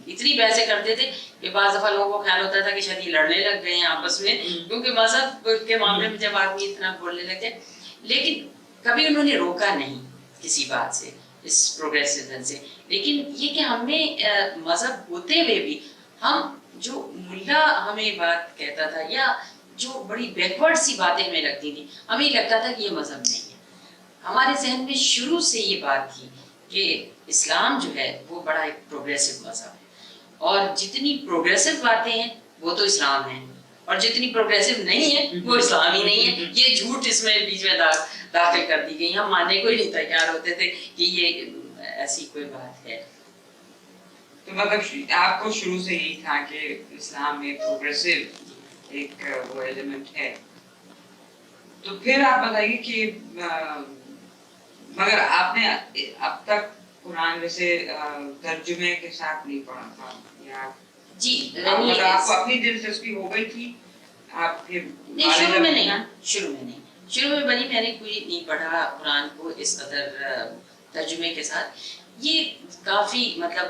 इतनी बहसें करते थे कि बाज़ दफ़ा लोगों को ख्याल होता था कि शायद ये लड़ने लग गए हैं आपस में, क्योंकि मज़हब के मामले में जब आदमी इतना बोलने लग जाए। लेकिन कभी उन्होंने रोका नहीं किसी बात से, इस प्रोग्रेसिव से। लेकिन ये कि हमें मज़हब होते हुए भी हम जो मुल्ला हमें बात कहता था या जो बड़ी बैकवर्ड सी बातें हमें लगती थी, हमें लगता था कि ये मज़हब नहीं है। हमारे जहन में शुरू से ये बात थी कि इस्लाम जो है वो बड़ा एक प्रोग्रेसिव मज़हब है, और जितनी प्रोग्रेसिव बातें हैं वो तो इस्लाम है, और जितनी प्रोग्रेसिव नहीं है वो इस्लाम ही नहीं है। ये झूठ इसमें बीच में दाखिल कर दी गई, हम मानने को ही नहीं तैयार होते थे कि ये ऐसी कोई बात है। तो मतलब आपको शुरू से ही था कि इस्लाम में प्रोग्रेसिव एक वो एलिमेंट है। तो फिर आप बताइए कि मगर आपने अब तक कुरान वैसे तर्जुमे के साथ नहीं पढ़ा था या जी, मतलब आपको अपनी दिलचस्पी हो गई थी आपके? नहीं, शुरू में बनी, मैंने कोई नहीं पढ़ा कुरान को इस कदर तर्जुमे के साथ। ये काफ़ी मतलब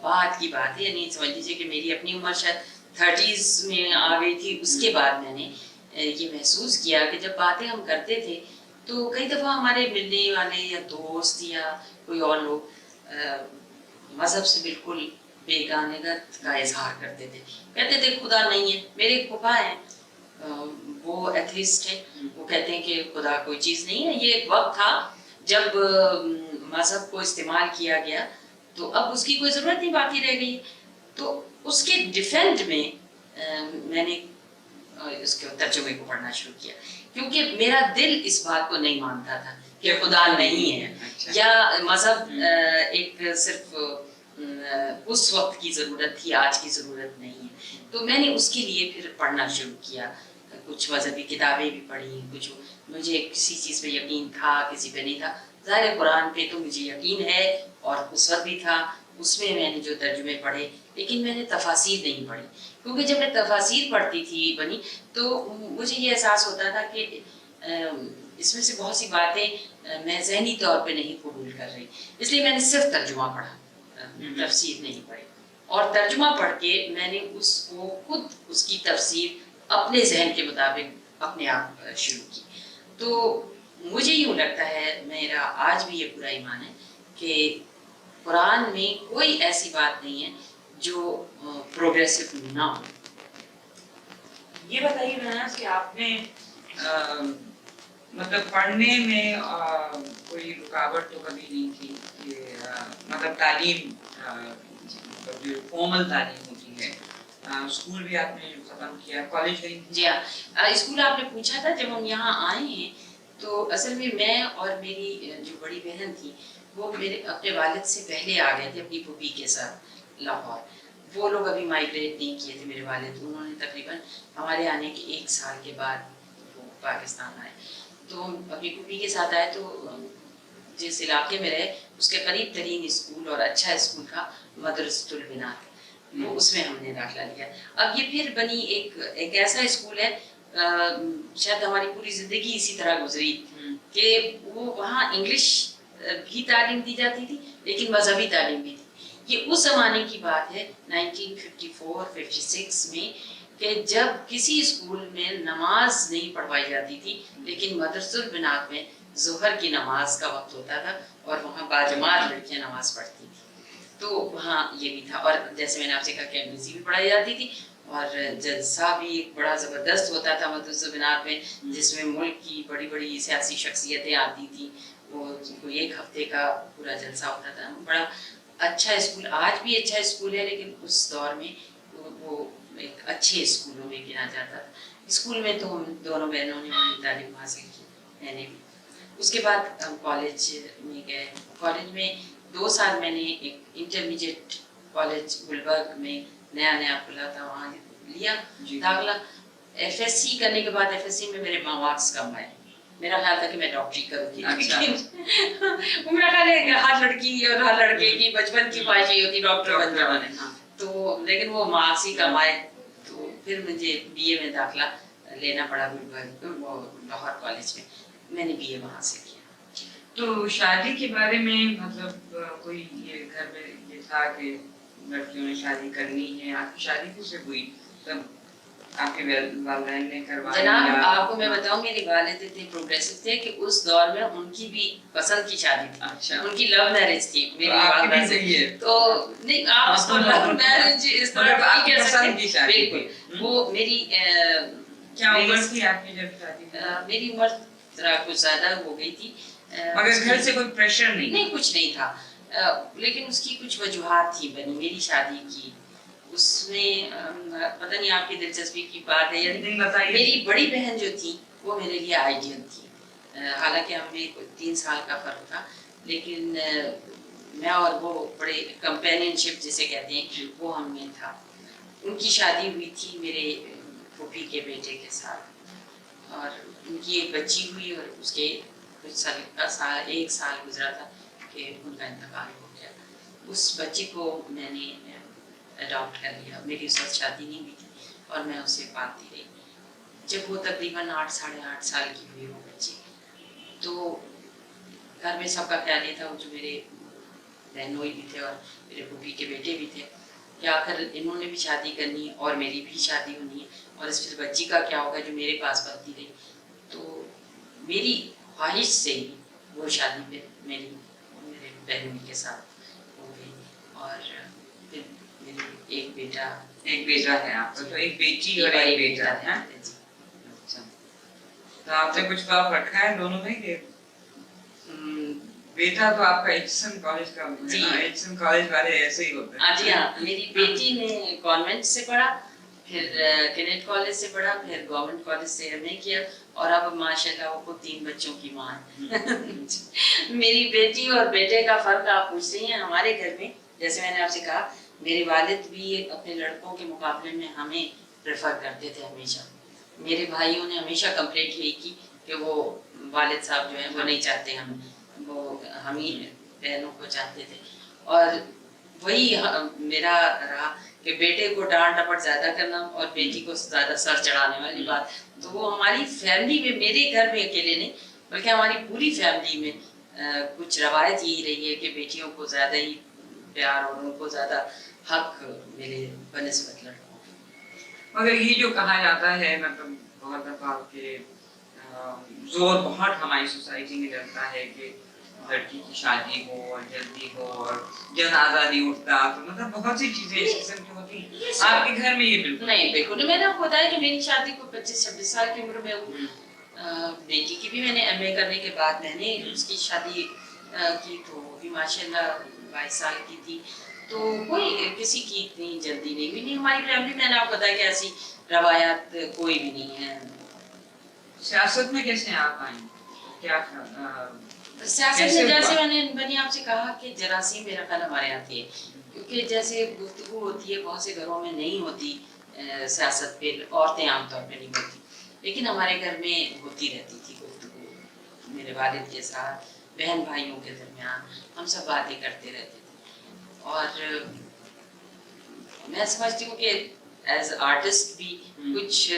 बात की बात है, यानी समझ लीजिए कि मेरी अपनी उम्र शायद 30s में आ गई थी, उसके बाद मैंने ये महसूस किया कि जब बातें हम करते थे तो कई दफ़ा हमारे मिलने वाले या दोस्त या कोई और लोग मज़हब से बिल्कुल बेगानगत का इजहार करते थे, कहते थे खुदा नहीं है। मेरे फूफा हैं, वो एथीस्ट हैं, वो कहते हैं कि खुदा कोई चीज़ नहीं है। ये एक वक्त था जब मज़हब को इस्तेमाल किया गया, तो अब उसकी कोई ज़रूरत नहीं बाकी रह गई। तो उसके डिफेंड में मैंने اس کے ترجمے کو پڑھنا شروع کیا، کیونکہ میرا دل اس بات کو نہیں مانتا تھا کہ خدا نہیں ہے یا مذہب ایک صرف اس وقت کی ضرورت تھی، آج کی ضرورت نہیں ہے. تو میں نے اس کے لیے پھر پڑھنا شروع کیا، کچھ مذہبی کتابیں بھی پڑھی، کچھ مجھے کسی چیز پہ یقین تھا کسی پہ نہیں تھا. ظاہر قرآن پہ تو مجھے یقین ہے اور اس وقت بھی تھا، اس میں میں نے جو ترجمے پڑھے، لیکن میں نے تفاسیر نہیں پڑھی، کیونکہ جب میں تفاسیر پڑھتی تھی بنی تو مجھے یہ احساس ہوتا تھا کہ اس میں سے بہت سی باتیں میں ذہنی طور پہ نہیں قبول کر رہی، اس لیے میں نے صرف ترجمہ پڑھا، تفسیر نہیں پڑھی. اور ترجمہ پڑھ کے میں نے اس کو خود اس کی تفسیر اپنے ذہن کے مطابق اپنے آپ شروع کی. تو مجھے یوں لگتا ہے، میرا آج بھی یہ پورا ایمان ہے کہ قرآن میں کوئی ایسی بات نہیں ہے جو پروگریسو نہ ہو. یہ بتائیے بناس کہ آپ نے مطلب پڑھنے میں کوئی رکاوٹ تو کبھی نہیں تھی کہ مطلب تعلیم جو فارمل تعلیم ہوتی ہے، اسکول بھی آپ نے ختم کیا، کالج گئی؟ جی ہاں، اسکول آپ نے پوچھا تھا. جب ہم یہاں آئے ہیں تو اصل میں اور میری جو بڑی بہن تھی وہ میرے اپنے والد سے پہلے آ گئے تھے اپنی پھوپھی کے ساتھ لاہور. وہ لوگ ابھی مائگریٹ نہیں کیے تھے میرے والد، انہوں نے تقریباً ہمارے آنے کے 1 سال کے بعد وہ پاکستان آئے. تو ہم اپنی پھوپھی کے ساتھ آئے تو جس علاقے میں رہے اس کے قریب ترین اسکول اور اچھا اسکول تھا مدرسۃ البنات، وہ اس میں ہم نے داخلہ لیا. اب یہ پھر بنی ایک ایسا اسکول ہے، شاید ہماری پوری زندگی اسی طرح گزری کہ وہ وہاں انگلش بھی تعلیم دی جاتی تھی لیکن مذہبی تعلیم بھی تھی. یہ اس زمانے کی بات ہے 1954-56 میں، کہ جب کسی اسکول میں نماز نہیں پڑھوائی جاتی تھی لیکن مدرسۃ البنات میں ظہر کی نماز کا وقت ہوتا تھا اور وہاں باجماعت لڑکیاں نماز پڑھتی تھیں. تو وہاں یہ بھی تھا. اور جیسے میں نے آپ سے کہا کہ انگریزی بھی پڑھائی جاتی تھی اور جلسہ بھی بڑا زبردست ہوتا تھا مدرسۃ البنات میں، جس میں ملک کی بڑی بڑی سیاسی شخصیتیں آتی تھیں. وہ 1 ہفتے کا پورا جلسہ ہوتا تھا. بڑا اچھا اسکول، آج بھی اچھا اسکول ہے لیکن اس دور میں وہ ایک اچھے اسکولوں میں گنا جاتا تھا. اسکول میں تو ہم دونوں بہنوں نے وہاں تعلیم حاصل کی، میں نے بھی. اس کے بعد ہم کالج میں گئے. کالج میں 2 سال میں نے ایک انٹرمیڈیٹ کالج گلبرگ میں نیا کھلا تھا، وہاں لیا داخلہ. FSC کرنے کے بعد FSC میں میرے مارکس کم آئے. میرا خیال تھا کہ میں ڈاکٹری کروں گی، میرا خیال ہے کہ ہر لڑکی اور ہر لڑکے کی بچپن کی خواہش یہ ہوتی ڈاکٹر بن جانا. تو لیکن وہ مارکس ہی کم آئے تو پھر مجھے BA میں داخلہ لینا پڑا لاہور کالج میں. میں نے BA وہاں سے کیا. تو شادی کے بارے میں مطلب کوئی یہ گھر میں یہ تھا کہ لڑکیوں نے شادی کرنی ہے؟ آپ کی شادی کس سے ہوئی؟ تب آپ کے والدین نے کروایا؟ جناب آپ کو میں بتاؤں، میرے والد اتنے پروگریسو تھے کہ اس دور میں ان کی بھی پسند کی شادی تھی. اچھا، ان کی لو میرج تھی میری والدہ سے. تو نہیں، آپ اس کو لو میرج اس طرح نہیں کہہ سکتے. بالکل. وہ میری کیا عمر تھی آپ کی جب شادی؟ میری عمر ذرا کچھ زیادہ ہو گئی تھی، مگر گھر سے کوئی پریشر نہیں، کچھ نہیں تھا. لیکن اس کی کچھ وجوہات تھی بنی میری شادی کی. اس میں پتہ نہیں آپ کی دلچسپی کی بات ہے یا نہیں، میری بڑی بہن جو تھی وہ میرے لیے آئیڈیل تھی. حالانکہ ہم میں 3 سال کا فرق تھا، لیکن میں اور وہ بڑے کمپینین شپ جسے کہتے ہیں وہ ہم میں تھا. ان کی شادی ہوئی تھی میرے پھوپھی کے بیٹے کے ساتھ اور ان کی ایک بچی ہوئی اور اس کے کچھ 1 سال گزرا تھا کہ ان کا انتقال ہو گیا. اس بچی کو میں نے اڈاپٹ کر لیا. میری اس وقت شادی نہیں ہوئی تھی اور میں اسے پالتی رہی. جب وہ تقریباً 8 ساڑھے 8 سال کی ہوئی وہ بچی، تو گھر میں سب کا خیال یہ تھا، جو میرے بہنوئی بھی تھے اور میرے پھوپھی کے بیٹے بھی تھے، کہ آخر انہوں نے بھی شادی کرنی ہے اور میری بھی شادی ہونی ہے اور اس پھر بچی کا کیا ہوگا جو میرے پاس پلتی رہی. تو میری خواہش سے ہی وہ شادی پہ میرے بہنوئی کے ساتھ ہو گئی. اور پھر میرے ایک بیٹا ہے آپ کا؟ تو ایک بیٹی اور ایک بیٹا ہے. اچھا، تو آپ نے کچھ باپ رکھا ہے دونوں میں کہ بیٹا تو آپ کا ایچسن کالج کا؟ جی، ایچسن کالج والے ایسے ہی ہوتے ہیں. جی ہاں. میری بیٹی نے کانوینٹ سے پڑھا फिर कैडेट कॉलेज से पढ़ा, फिर गवर्नमेंट कॉलेज से एमए किया और अब माशाल्लाह वो खुद 3 बच्चों की माँ है। मेरी बेटी और बेटे का फर्क आप पूछ रही हैं हमारे घर में। जैसे मैंने आपसे कहा, मेरे वालिद भी अपने लड़कों के मुकाबले में हमें प्रेफर करते थे हमेशा। मेरे भाइयों ने हमेशा कंप्लेंट यही की कि वो वालिद साहब जो हैं वो नहीं चाहते हम, वो हम ही बहनों को चाहते थे। और वही मेरा रहा कि बेटे को डांट डपट ज्यादा करना और बेटी को ज्यादा सर चढ़ाने वाली बात। तो वो हमारी फैमिली में, मेरे घर में अकेले नहीं बल्कि हमारी पूरी फैमिली में कुछ रवायत यही रही है कि बेटियों को ज्यादा ही प्यार और उनको ज्यादा हक मिले बनिस्बत लड़कों के। मगर ये जो कहा जाता है, मतलब बहुत दफा के जोर बहुत हमारी सोसाइटी में रहता है कि लड़की की शादी हो और जल्दी हो और जनाजा नहीं उठता, तो मतलब बहुत सी चीजें इस किस्म की होती हैं। आपके घर में ये बिल्कुल नहीं, बिल्कुल नहीं। मैंने आपको बताया कि मेरी शादी को 25-26 साल की उम्र में हुई। बेटी की भी मैंने एमए करने के बाद मैंने उसकी शादी की, तो वो भी माशाल्लाह 22 साल की थी। तो कोई किसी की इतनी जल्दी नहीं हुई। नहीं, हमारी फैमिली में मैंने आपको बताया कि ऐसी रवायात कोई भी नहीं है। सियासत में कैसे आप आई? क्या सियासत में जैसे मैंने आपसे कहा कि जरासीम मेरा ख्याल हमारे यहाँ थी, क्योंकि जैसे गुफ्तगू होती है बहुत से घरों में नहीं होती सियासत पे, औरतें आमतौर पे नहीं होती, लेकिन हमारे घर में होती रहती थी गुफ्तगू। मेरे वालिद के साथ, बहन भाइयों के दरमियान हम सब बातें करते रहते थे। और मैं समझती हूँ कि एज आर्टिस्ट भी कुछ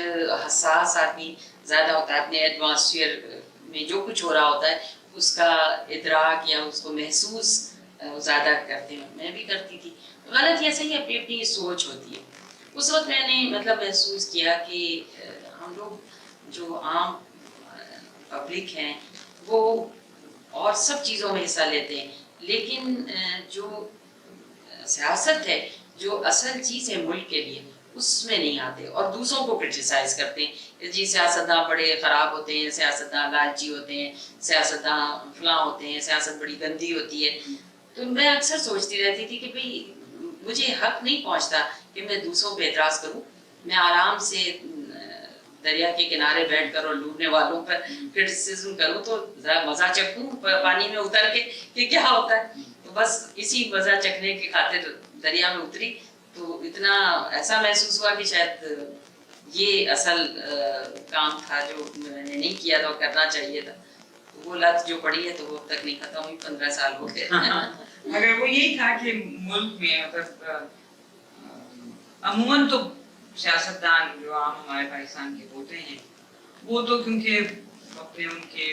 हसास आदमी ज़्यादा होता है, अपने एटमॉस्फेयर में जो कुछ हो रहा होता है उसका इदराक या उसको महसूस ज़्यादा करते हैं। मैं भी करती थी। गलत ये सही, अपनी अपनी सोच होती है। उस वक्त मैंने मतलब महसूस किया कि हम लोग जो आम पब्लिक हैं वो और सब चीज़ों में हिस्सा लेते हैं, लेकिन जो सियासत है, जो असल चीज़ है मुल्क के लिए, उसमें नहीं आते और दूसरों को क्रिटिसाइज करते हैं। जी सियासतदान बड़े ख़राब होते हैं, सियासतदान लालची होते हैं, सियासतदान फलां होते हैं, सियासत बड़ी गंदी होती है। तो मैं अक्सर सोचती रहती थी कि भाई मुझे हक नहीं पहुंचता कि मैं दूसरों पे एतराज़ करूं। मैं आराम से दरिया के किनारे बैठ कर और लूटने वालों पर क्रिटिसिज्म करूं तो ज़रा मज़ा चखूं पानी में उतर के कि क्या होता है। तो बस इसी मज़ा चखने की खातिर दरिया में उतरी, तो इतना ऐसा महसूस हुआ कि शायद ये असल काम था जो मैंने नहीं किया था और करना चाहिए था। तो वो लत जो पड़ी है तो वो अब तक नहीं खत्म हुई, 15 साल हो गए। मगर वो यही था कि मुल्क में मतलब अमूमन तो सियासतदान जो आम हमारे पाकिस्तान के होते हैं वो तो क्योंकि अपने उनके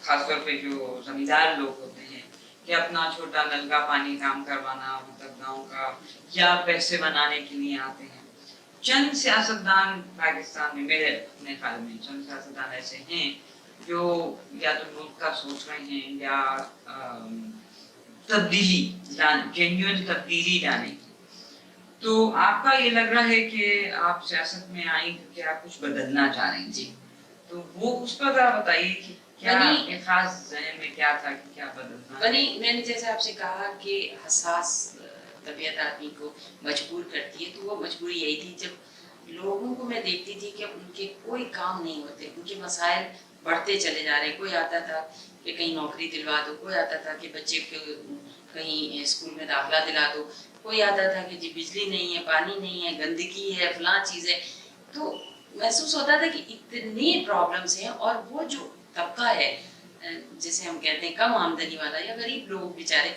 खासतौर पे जो जमींदार लोग होते हैं कि अपना छोटा नल का पानी काम करवाना मतलब गांव का या पैसे बनाने के लिए आते हैं। चंद सियासतदान पाकिस्तान में, मेरे अपने ख्याल में चंद सियासतदान ऐसे हैं जो या तो मुल्क का सोच रहे हैं या तब्दीली, जेन्युइन तब्दीली लाने की। तो आपका ये लग रहा है कि आप सियासत में आई क्योंकि आप कुछ बदलना चाह रहे हैं जी, तो वो उस पर जरा बताइए कि क्या आपके खास ज़हन में क्या था कि क्या बदलना है? मैंने जैसे आपसे कहा कि हसास तबीयत आदमी को मजबूर करती है, तो वो मजबूरी यही थी जब लोगों को मैं देखती थी कि उनके कोई काम नहीं होते, उनके मसाइल बढ़ते चले जा रहे हैं। कोई आता था कि कहीं नौकरी दिलवा दो, कोई आता था कि बच्चे को कहीं स्कूल में दाखिला दिला दो, कोई आता था कि जी बिजली नहीं है, पानी नहीं है, गंदगी है, फलां चीज़ है। तो महसूस होता था कि इतनी प्रॉब्लम्स हैं और वो जो तबका है जिसे हम कहते हैं कम आमदनी वाला या गरीब लोग बेचारे,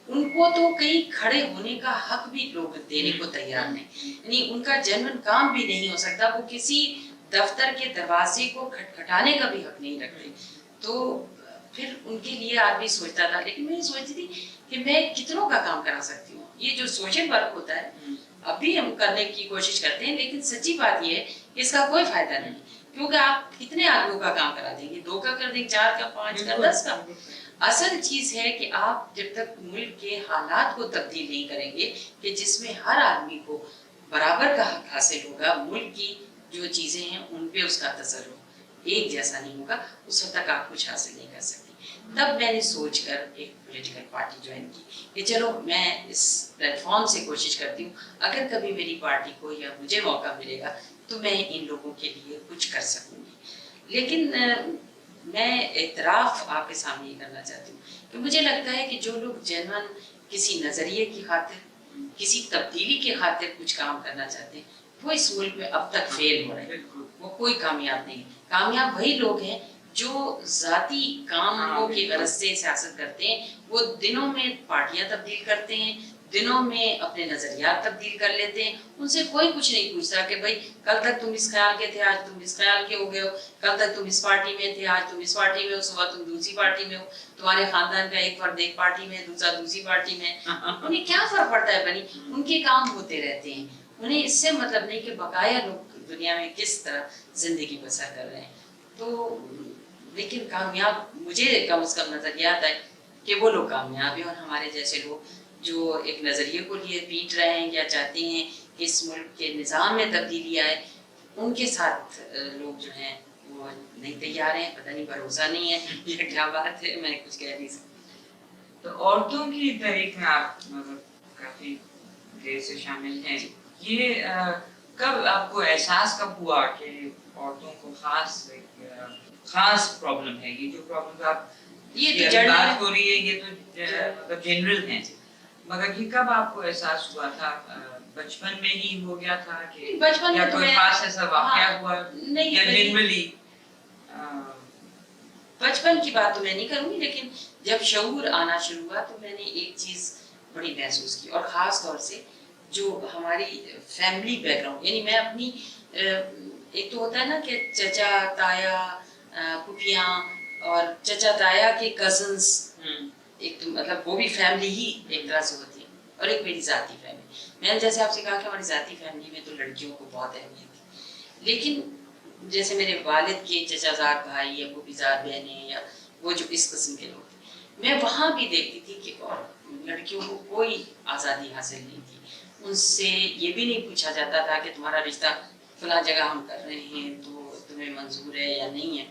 उनको तो कहीं खड़े होने का हक भी लोग देने को तैयार नहीं। यानी उनका जेन्युइन काम भी नहीं हो सकता, वो किसी दफ्तर के दरवाजे को खटखटाने का भी हक नहीं रखते। तो फिर उनके लिए आदमी सोचता था, लेकिन मैं सोचती थी कि मैं कितनों का काम करा सकती हूँ। ये जो सोशल वर्क होता है अभी हम करने की कोशिश करते हैं, लेकिन सच्ची बात ये है कि इसका कोई फायदा नहीं, क्योंकि आप कितने आदमियों का काम करा देंगे, 2 का कर देंगे, 4 का, 5 का, 10 का। असल चीज है कि आप जब तक मुल्क के हालात को तब्दील नहीं करेंगे कि जिसमें हर आदमी को बराबर का हक हासिल होगा, मुल्क की जो चीजें हैं उन पे उसका तसल्लुत एक जैसा नहीं होगा, उस वक्त तक आप कुछ हासिल नहीं कर सकते। तब मैंने सोच कर एक पॉलिटिकल पार्टी ज्वाइन की कि चलो मैं इस प्लेटफॉर्म से कोशिश करती हूँ, अगर कभी मेरी पार्टी को या मुझे मौका मिलेगा तो मैं इन लोगों के लिए कुछ कर सकूँगी। लेकिन मैं एतराफ़ आपके सामने ये करना चाहती हूँ कि मुझे लगता है कि जो लोग जेन्युइन किसी नज़रिए की खातिर, किसी तब्दीली की खातिर कुछ काम करना चाहते हैं, वो इस मुल्क में अब तक फेल हो रहे हैं, वो कोई कामयाब नहीं। कामयाब वही लोग हैं जो ज़ाती कामों की गरज से सियासत करते हैं। वो दिनों में पार्टियां तब्दील करते हैं, दिनों में अपने नज़रियात तब्दील कर लेते हैं। उनसे कोई कुछ नहीं पूछता कि भाई कल तक तुम इस ख्याल के थे, आज तुम इस ख्याल के हो गए हो, कल तक तुम इस पार्टी में थे, आज तुम इस पार्टी में हो, सुबह तुम दूसरी पार्टी में हो, तुम्हारे खानदान का एक फर्द एक पार्टी में, दूसरा दूसरी पार्टी में। उन्हें क्या फर्क पड़ता है बनी, उनके काम होते रहते हैं। उन्हें इससे मतलब नहीं कि बकाया लोग दुनिया में किस तरह जिंदगी बसर कर रहे हैं। तो लेकिन कामयाब मुझे कम से कम नजर आता है कि वो लोग कामयाब हैं, और हमारे जैसे लोग जो एक नज़रिए को लिए पीट रहे हैं या चाहते हैं कि इस मुल्क के निज़ाम में तब्दीली आए, उनके साथ लोग जो हैं वो नहीं तैयार हैं। पता नहीं भरोसा नहीं है या क्या बात है, मैं कुछ कह नहीं सकती। तो औरतों की तहरीक में आप मतलब काफी देर से शामिल हैं, ये कब आपको एहसास कब हुआ कि औरतों को खास प्रॉब्लम है? ये जो प्रॉब्लम आप ये ये तो बात हो रही है, ये तो मतलब जनरल है, मगर ये कब आपको एहसास हुआ था? बचपन में ही हो गया था कि बचपन या में तो कोई मैं खास ऐसा वाकया हाँ, हुआ नहीं या मेरी- जनरली? बचपन की बात तो मैं नहीं करूंगी, लेकिन जब शऊर आना शुरू हुआ तो मैंने एक चीज बड़ी महसूस की, और ख़ास तौर से जो हमारी फैमिली बैकग्राउंड, यानी मैं अपनी एक तो होता है ना कि चचा ताया फूफियाँ और चचा ताया के कजन्स, एक तो मतलब वो भी फैमिली ही एक तरह से होती है, और एक मेरी ज़ाती फैमिली। मैंने जैसे आपसे कहा कि हमारी ज़ाती फैमिली में तो लड़कियों को बहुत अहमियत थी, लेकिन जैसे मेरे वालिद के चचाजाद भाई या फूफीजाद बहनें या वो जो इस किस्म के लोग थे, मैं वहाँ भी देखती थी कि लड़कियों को कोई आज़ादी हासिल नहीं थी। उनसे ये भी नहीं पूछा जाता था कि तुम्हारा रिश्ता फला जगह हम कर रहे हैं तो तुम्हें मंजूर है या नहीं है।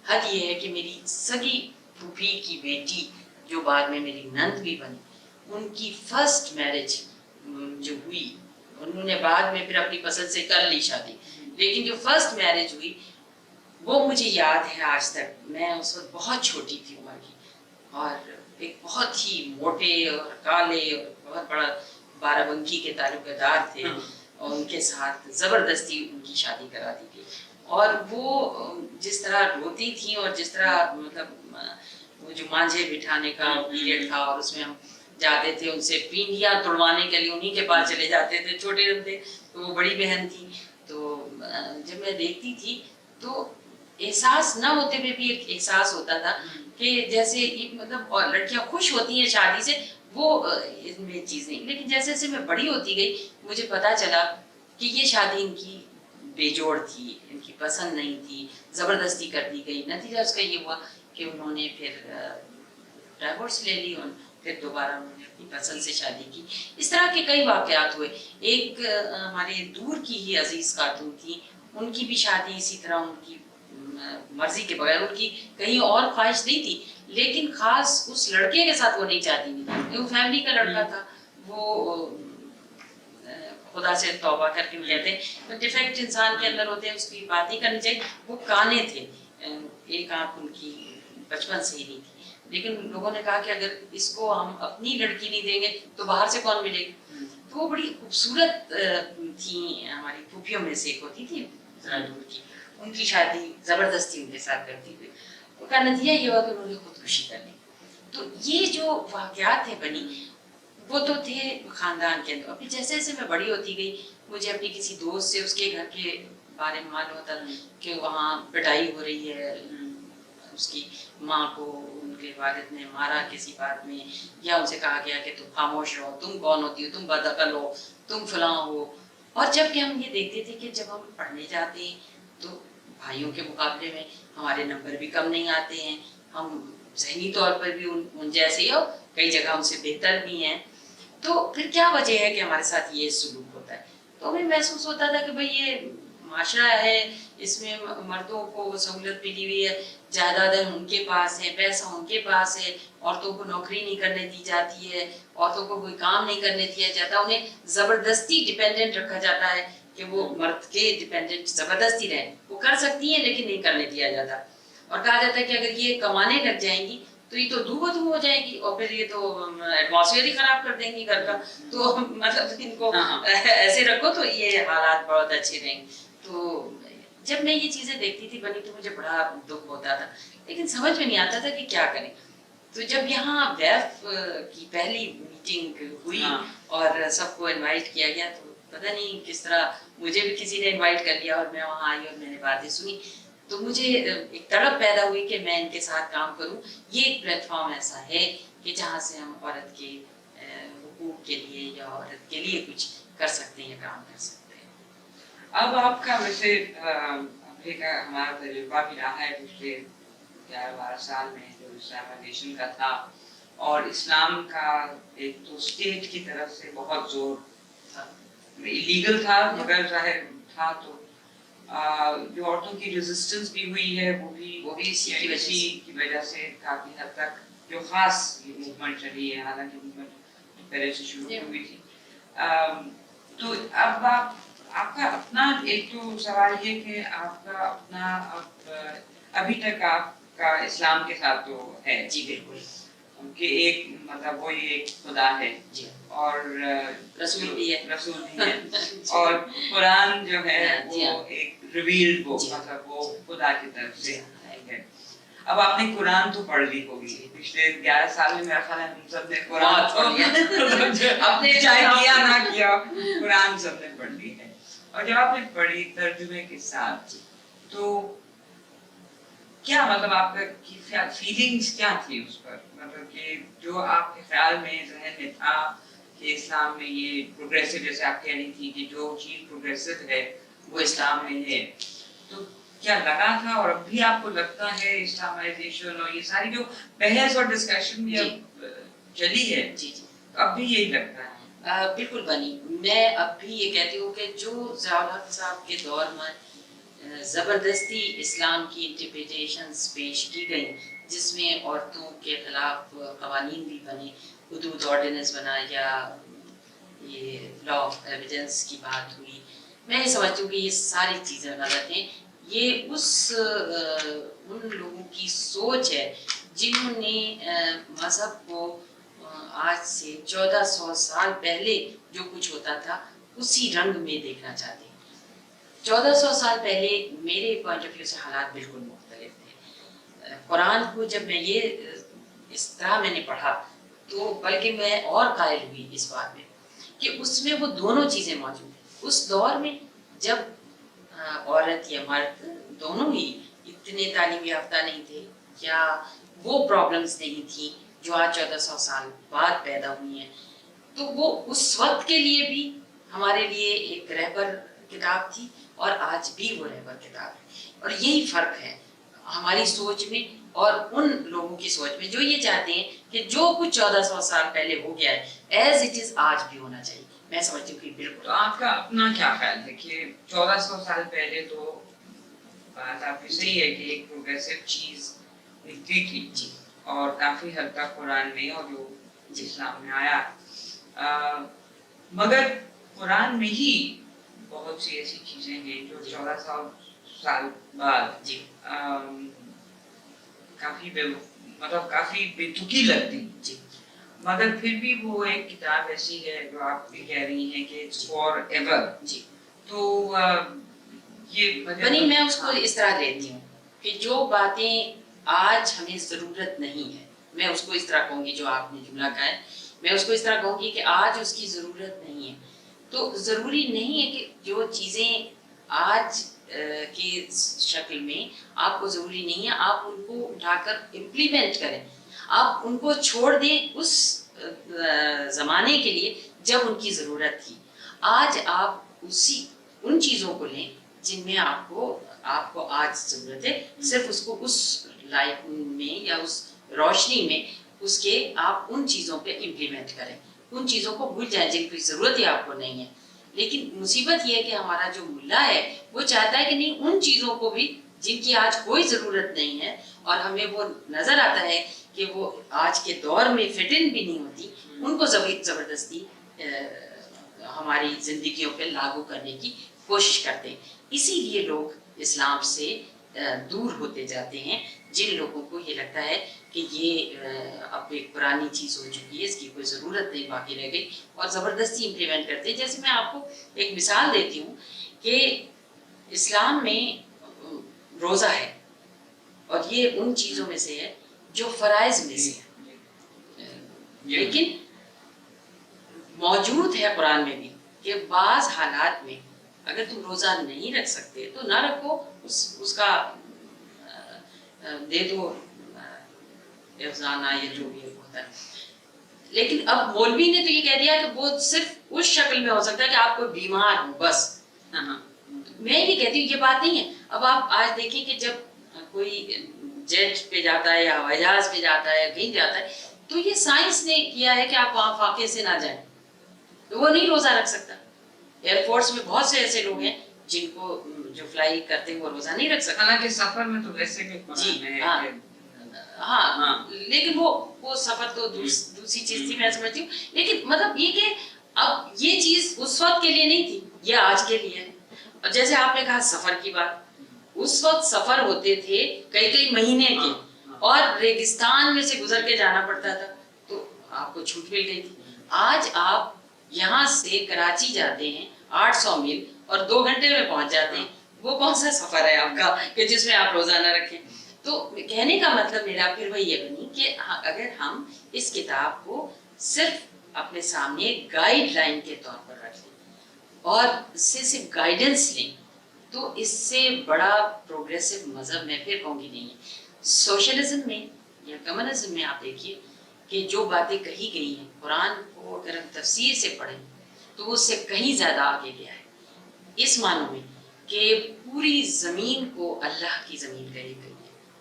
हद ये है कि मेरी सगी फूफी की बेटी जो बाद में मेरी नंद भी बनी, उनकी फर्स्ट मैरिज जो हुई, उन्होंने बाद में फिर अपनी पसंद से कर ली शादी, लेकिन जो फर्स्ट मैरिज हुई वो मुझे याद है आज तक। मैं उस वक्त बहुत छोटी थी उम्र की, और एक बहुत ही मोटे और काले और बहुत बड़ा बाराबंकी के ताल्लुकदार थे, और उनके साथ ज़बरदस्ती उनकी शादी करा दी गई। और वो जिस तरह रोती थी और जिस तरह मतलब वो जो मांझे बिठाने का पीरियड था और उसमें हम जाते थे उनसे पींडियाँ तुड़वाने के लिए, उन्हीं के पास चले जाते थे, छोटे थे तो वो बड़ी बहन थी। तो जब मैं देखती थी तो एहसास न होते हुए भी एक एहसास होता था कि जैसे मतलब लड़कियां खुश होती हैं शादी से, वो इसमें चीज़ नहीं। लेकिन जैसे जैसे मैं बड़ी होती गई मुझे पता चला कि ये शादी इनकी बेजोड़ थी, इनकी पसंद नहीं थी, ज़बरदस्ती कर दी गई। नतीजा उसका ये हुआ कि उन्होंने फिर डाइवोर्स ले ली और फिर दोबारा उन्होंने अपनी पसंद से शादी की। इस तरह के कई वाक़यात हुए। एक हमारे दूर की ही अजीज़ खातून थी, उनकी भी शादी इसी तरह उनकी मर्जी के बगैर, उनकी कहीं और ख्वाहिश नहीं थी, लेकिन खास उस लड़के के साथ वो नहीं चाहती थी। वो फैमिली का लड़का था, वो खुदा से तौबा करके कहते हैं डिफेक्ट इंसान के अंदर होते हैं, उसकी बात नहीं करनी चाहिए। वो काने थे, एक आंख उनकी बचपन से ही नहीं थी, लेकिन लोगों ने कहा कि अगर इसको हम अपनी लड़की नहीं देंगे तो बाहर से कौन मिलेगी। तो वो बड़ी खूबसूरत थी, हमारी फूफियों में से एक होती थी जरा दूर की, उनकी शादी ज़बरदस्ती उनके साथ करती हुई। उसका नतीजा ये हुआ कि उन्होंने खुदकुशी कर ली। तो ये जो वाक़यात थे बनी, वो तो थे ख़ानदान के अंदर। अभी जैसे जैसे मैं बड़ी होती गई, मुझे अपनी किसी दोस्त से उसके घर के बारे में मालूम होता कि वहाँ पिटाई हो रही है, उसकी माँ को उनके वालिद ने मारा किसी बात में, या उनसे कहा गया कि तुम खामोश रहो, तुम कौन होती हो, तुम बदअकल हो, तुम फलां हो। और जबकि हम ये देखते थे कि जब हम पढ़ने जाते हैं तो भाइयों के मुकाबले में हमारे नंबर भी कम नहीं आते हैं, हम ज़हनी तौर पर भी उन जैसे ही, और कई जगह उनसे बेहतर भी हैं। तो फिर क्या वजह है कि हमारे साथ ये सलूक होता है? तो हमें महसूस होता था कि भाई ये माशरा है इसमें मर्दों को सहूलत मिली हुई है, जायदादें उनके पास है, पैसा उनके पास है, औरतों को नौकरी नहीं करने दी जाती है, औरतों को कोई काम नहीं करने दिया जाता, उन्हें ज़बरदस्ती डिपेंडेंट रखा जाता है कि वो मर्द के डिपेंडेंट ज़बरदस्ती रहें। वो कर सकती हैं लेकिन नहीं करने दिया जाता, और कहा जाता है कि अगर ये कमाने लग जाएंगी तो ये तो धू हो जाएगी और फिर ये तो एटमॉस्फेयर ही खराब कर देंगी घर का, तो मतलब इनको ऐसे रखो तो ये हालात बहुत अच्छे रहेंगे। तो जब मैं ये चीज़ें देखती थी बनी तो मुझे बड़ा दुख होता था, लेकिन समझ में नहीं आता था कि क्या करें। तो जब यहाँ वैफ की पहली मीटिंग हुई और सबको इनवाइट किया गया, तो पता नहीं किस तरह मुझे भी किसी ने इनवाइट कर लिया और मैं वहाँ आई और मैंने बातें सुनी, तो मुझे एक तड़प पैदा हुई कि मैं इनके साथ काम करूं। ये एक प्लेटफॉर्म ऐसा है कि जहाँ से हम औरत के हुकूक के लिए या औरत के लिए कुछ कर सकते हैं, काम कर सकते हैं। अब आपका वैसे अमेरिका हमारा तजुर्बा भी रहा है पिछले 11-12 साल में जो इस्लामाइजेशन का था, और इस्लाम का एक तो स्टेट की तरफ से बहुत जोर था, इलीगल था मगर जाहिर था, तो जो औरतों की रेजिस्टेंस भी हुई है वो भी इसी की वजह से काफी हद तक जो खास ये मूवमेंट चली है, हालांकि मूवमेंट पहले से शुरू हुई थी। तो अब आपका अपना एक तो सवाल ये कि आपका अपना अभी तक आपका इस्लाम के साथ तो है। जी बिल्कुल, कि एक मतलब वो ये एक खुदा है जी, और रसूल भी है और कुरान जो है वो एक रिवील्ड बुक, जी, मतलब वो खुदा की तरफ से है। अब आपने कुरान तो पढ़ ली होगी पिछले 11 साल में, मेरा ख्याल है हम सब ने कुरान पढ़ लिया अपने चाहे किया ना किया, कुरान सबने पढ़ ली है। और जब आपने पढ़ी तर्जुमे के साथ, तो क्या मतलब आपका फीलिंग्स क्या थी उस पर, मतलब कि जो आपके ख्याल में ज़हन में था कि इस्लाम में ये प्रोग्रेसिव, जैसे आप कह रही थी कि जो चीज़ प्रोग्रेसिव है वो इस्लाम में है, तो क्या लगा था और अब भी आपको लगता है इस्लामाइजेशन और ये सारी जो बहस और डिस्कशन भी अब चली है, जी, अब भी यही लगता है? बिल्कुल बनी। मैं अब भी ये कहती हूँ कि जो ज़ियाउल हक साहब के दौर में ज़बरदस्ती इस्लाम की इंटरप्रिटेशंस पेश की गई, जिसमें औरतों के खिलाफ कवानीन भी बने, हुदूद ऑर्डिनेंस बना या ये लॉ ऑफ एविडेंस की बात हुई, मैं ये समझती हूँ कि ये सारी चीज़ें गलत हैं। ये उन लोगों की सोच है जिन्होंने मज़हब को आज से 1400 साल पहले जो कुछ होता था उसी रंग में देखना चाहते हैं। 1400 साल पहले मेरे पॉइंट ऑफ व्यू से हालात बिल्कुल मुख्तलिफ थे। कुरान को जब मैं ये इस तरह मैंने पढ़ा, तो बल्कि मैं और कायल हुई इस बात में कि उसमें वो दोनों चीज़ें मौजूद हैं। उस दौर में जब औरत या मर्द दोनों ही इतने तालीम याफ्ता नहीं थे या वो प्रॉब्लम्स नहीं थी जो आज 1400 साल बाद पैदा हुई हैं, तो वो उस वक्त के लिए भी हमारे लिए एक रहबर किताब थी और आज भी वो रहबर किताब है। और यही फ़र्क है हमारी सोच में और उन लोगों की सोच में जो ये चाहते हैं कि जो कुछ 1400 साल पहले हो गया है एज इट इज़ आज भी होना चाहिए। मैं समझती हूँ कि बिल्कुल। तो आपका अपना क्या ख्याल है कि 1400 साल पहले तो बात आपकी सही है कि एक प्रोग्रेसिव चीज़ निकली थी और काफ़ी हद तक कुरान में और जो इस्लाम में आया, मगर कुरान में ही बहुत सी ऐसी चीज़ें हैं जो 1400 साल बाद काफ़ी बेतुकी लगती, मगर फिर भी वो एक किताब ऐसी है जो आप भी कह रही हैं कि इट्स फॉर एवर। तो ये बनी मैं उसको इस तरह लेती हूँ कि जो बातें आज हमें ज़रूरत नहीं है, मैं उसको इस तरह कहूँगी, जो आपने जुमला कहा है मैं उसको इस तरह कहूँगी कि आज उसकी ज़रूरत नहीं है। तो ज़रूरी नहीं है कि जो चीज़ें आज की शक्ल में आपको ज़रूरी नहीं है आप उनको उठाकर इम्प्लीमेंट करें, आप उनको छोड़ दें उस ज़माने के लिए जब उनकी ज़रूरत थी। आज आप उन चीज़ों को लें जिनमें आपको आज ज़रूरत है, सिर्फ उसको उस लाइट में या उस रोशनी में उसके आप उन चीज़ों पे इम्प्लीमेंट करें, उन चीज़ों को भूल जाएं जिनकी ज़रूरत ही आपको नहीं है। لیکن مصیبت یہ ہے کہ ہمارا جو ملا ہے وہ چاہتا ہے کہ نہیں ان چیزوں کو بھی جن کی آج کوئی ضرورت نہیں ہے اور ہمیں وہ نظر آتا ہے کہ وہ آج کے دور میں فٹ ان بھی نہیں ہوتی، ان کو زبردستی ہماری زندگیوں پہ لاگو کرنے کی کوشش کرتے ہیں. اسی لیے لوگ اسلام سے دور ہوتے جاتے ہیں، جن لوگوں کو یہ لگتا ہے کہ یہ اب ایک پرانی چیز ہو چکی ہے، اس کی کوئی ضرورت نہیں باقی رہ گئی، اور زبردستی امپلیمنٹ کرتے ہیں. جیسے میں آپ کو ایک مثال دیتی ہوں کہ اسلام میں روزہ ہے اور یہ ان چیزوں میں سے ہے جو فرائض میں سے ہے، لیکن موجود ہے قرآن میں بھی کہ بعض حالات میں اگر تم روزہ نہیں رکھ سکتے تو نہ رکھو، اس کا دے دو افزانہ یا جو بھی ہوتا ہے. لیکن اب مولوی نے تو یہ کہہ دیا کہ وہ صرف اس شکل میں ہو سکتا ہے کہ آپ کو بیمار ہو بس. میں یہ کہتی ہوں یہ بات نہیں ہے. اب آپ آج دیکھیں کہ جب کوئی جیٹ پہ جاتا ہے یا ہوائی جہاز پہ جاتا ہے کہیں جاتا ہے تو یہ سائنس نے کیا ہے کہ آپ وہاں فاقے سے نہ جائیں، تو وہ نہیں روزہ رکھ سکتا. ایئر فورس میں بہت سے ایسے لوگ ہیں جن کو جو فلائی کرتے ہیں وہ روزہ نہیں رکھ سکتا. حالانکہ سفر میں تو ویسے بھی قرآن میں ہے ہاں لیکن وہ سفر تو دوسری چیز تھی میں سمجھتی ہوں. لیکن مطلب یہ کہ اب یہ چیز اس وقت کے لیے نہیں تھی، یہ آج کے لیے ہے. اور جیسے آپ نے کہا سفر کی بات، اس وقت سفر ہوتے تھے کئی مہینے کے اور ریگستان میں سے گزر کے جانا پڑتا تھا تو آپ کو چھوٹ مل گئی تھی. آج آپ یہاں سے کراچی جاتے ہیں 800 میل اور 2 گھنٹے میں پہنچ جاتے ہیں. وہ کون سا سفر ہے آپ کا کہ جس میں آپ روزہ نہ رکھیں؟ تو کہنے کا مطلب میرا پھر وہی یہ بنی کہ اگر ہم اس کتاب کو صرف اپنے سامنے گائیڈ لائن کے طور پر رکھ لیں اور اس سے صرف گائیڈنس لیں تو اس سے بڑا پروگریسو مذہب میں پھر کہوں گی نہیں ہے. سوشلزم میں یا کمیونزم میں آپ دیکھیے کہ جو باتیں کہی گئی ہیں قرآن کو اگر ہم تفسیر سے پڑھیں تو اس سے کہیں زیادہ آگے گیا ہے، اس معنوں میں کہ پوری زمین کو اللہ کی زمین کہی گئی ہے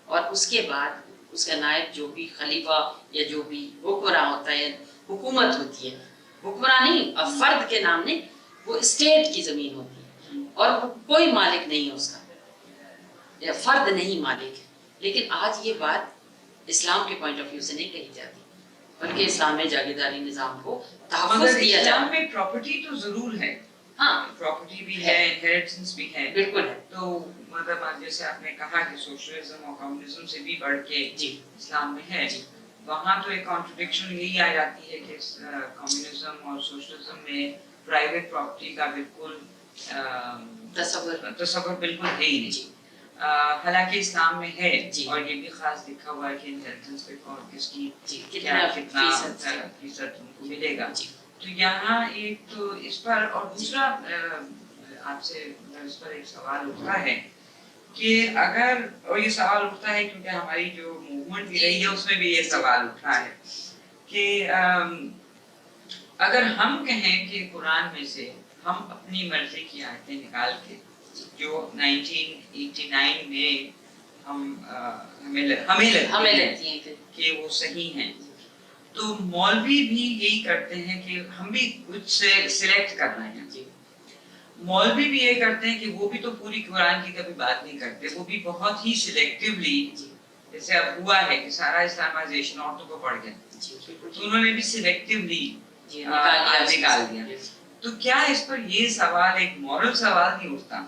اور اس کے بعد اس کا نائب جو بھی خلیفہ یا جو بھی حکمراں ہوتا ہے، حکومت ہوتی ہے، حکمراں نہیں اب فرد کے نام نے، وہ اسٹیٹ کی زمین ہوتی ہے اور وہ کوئی مالک نہیں ہے اس کا، یا فرد نہیں مالک ہے. لیکن آج یہ بات اسلام کے پوائنٹ آف ویو سے نہیں کہی جاتی بلکہ اسلام میں جاگیرداری نظام کو تحفظ دیا جاتا ہے. اسلام میں پراپرٹی تو ضرور ہے، ہاں پراپرٹی بھی ہے، انہیریٹنس بھی ہے، بالکل ہے. تو مطلب جیسے آپ نے کہا کہ سوشلزم اور کمیونزم سے بھی بڑھ کے اسلام میں ہے، وہاں تو ایک کانٹرڈکشن یہی آ جاتی ہے کہ کمیونزم اور سوشلزم میں پرائیویٹ پراپرٹی کا بالکل تصور بالکل ہے ہی نہیں. حالانکہ اسلام میں ہے اور یہ بھی خاص لکھا ہوا ہے کہ انہیریٹنس پہ کس کی کتنا فیصد ان کو ملے گا. تو یہاں ایک تو اس پر، اور دوسرا آپ سے اس پر ایک سوال اٹھتا ہے کہ اگر، اور یہ سوال اٹھتا ہے کیونکہ ہماری جو موومنٹ بھی رہی ہے اس میں بھی یہ سوال اٹھا ہے کہ اگر ہم کہیں کہ قرآن میں سے ہم اپنی مرضی کی آیتیں نکال کے جو 1989 میں ہمیں لگتی ہیں کہ وہ صحیح ہیں، تو مولوی بھی یہی کرتے ہیں کہ ہم بھی کچھ سے سلیکٹ کرنا ہے. مولوی بھی یہ کرتے ہیں کہ وہ بھی تو پوری قرآن کی کبھی بات نہیں کرتے، وہ بھی بہت ہی سلیکٹیولی، جیسے اب ہوا ہے کہ سارا اسلامائزیشن عورتوں کو پڑ گیا تو انہوں نے بھی سلیکٹیولی نکال دیا. تو کیا اس پر یہ سوال ایک مورل سوال نہیں اٹھتا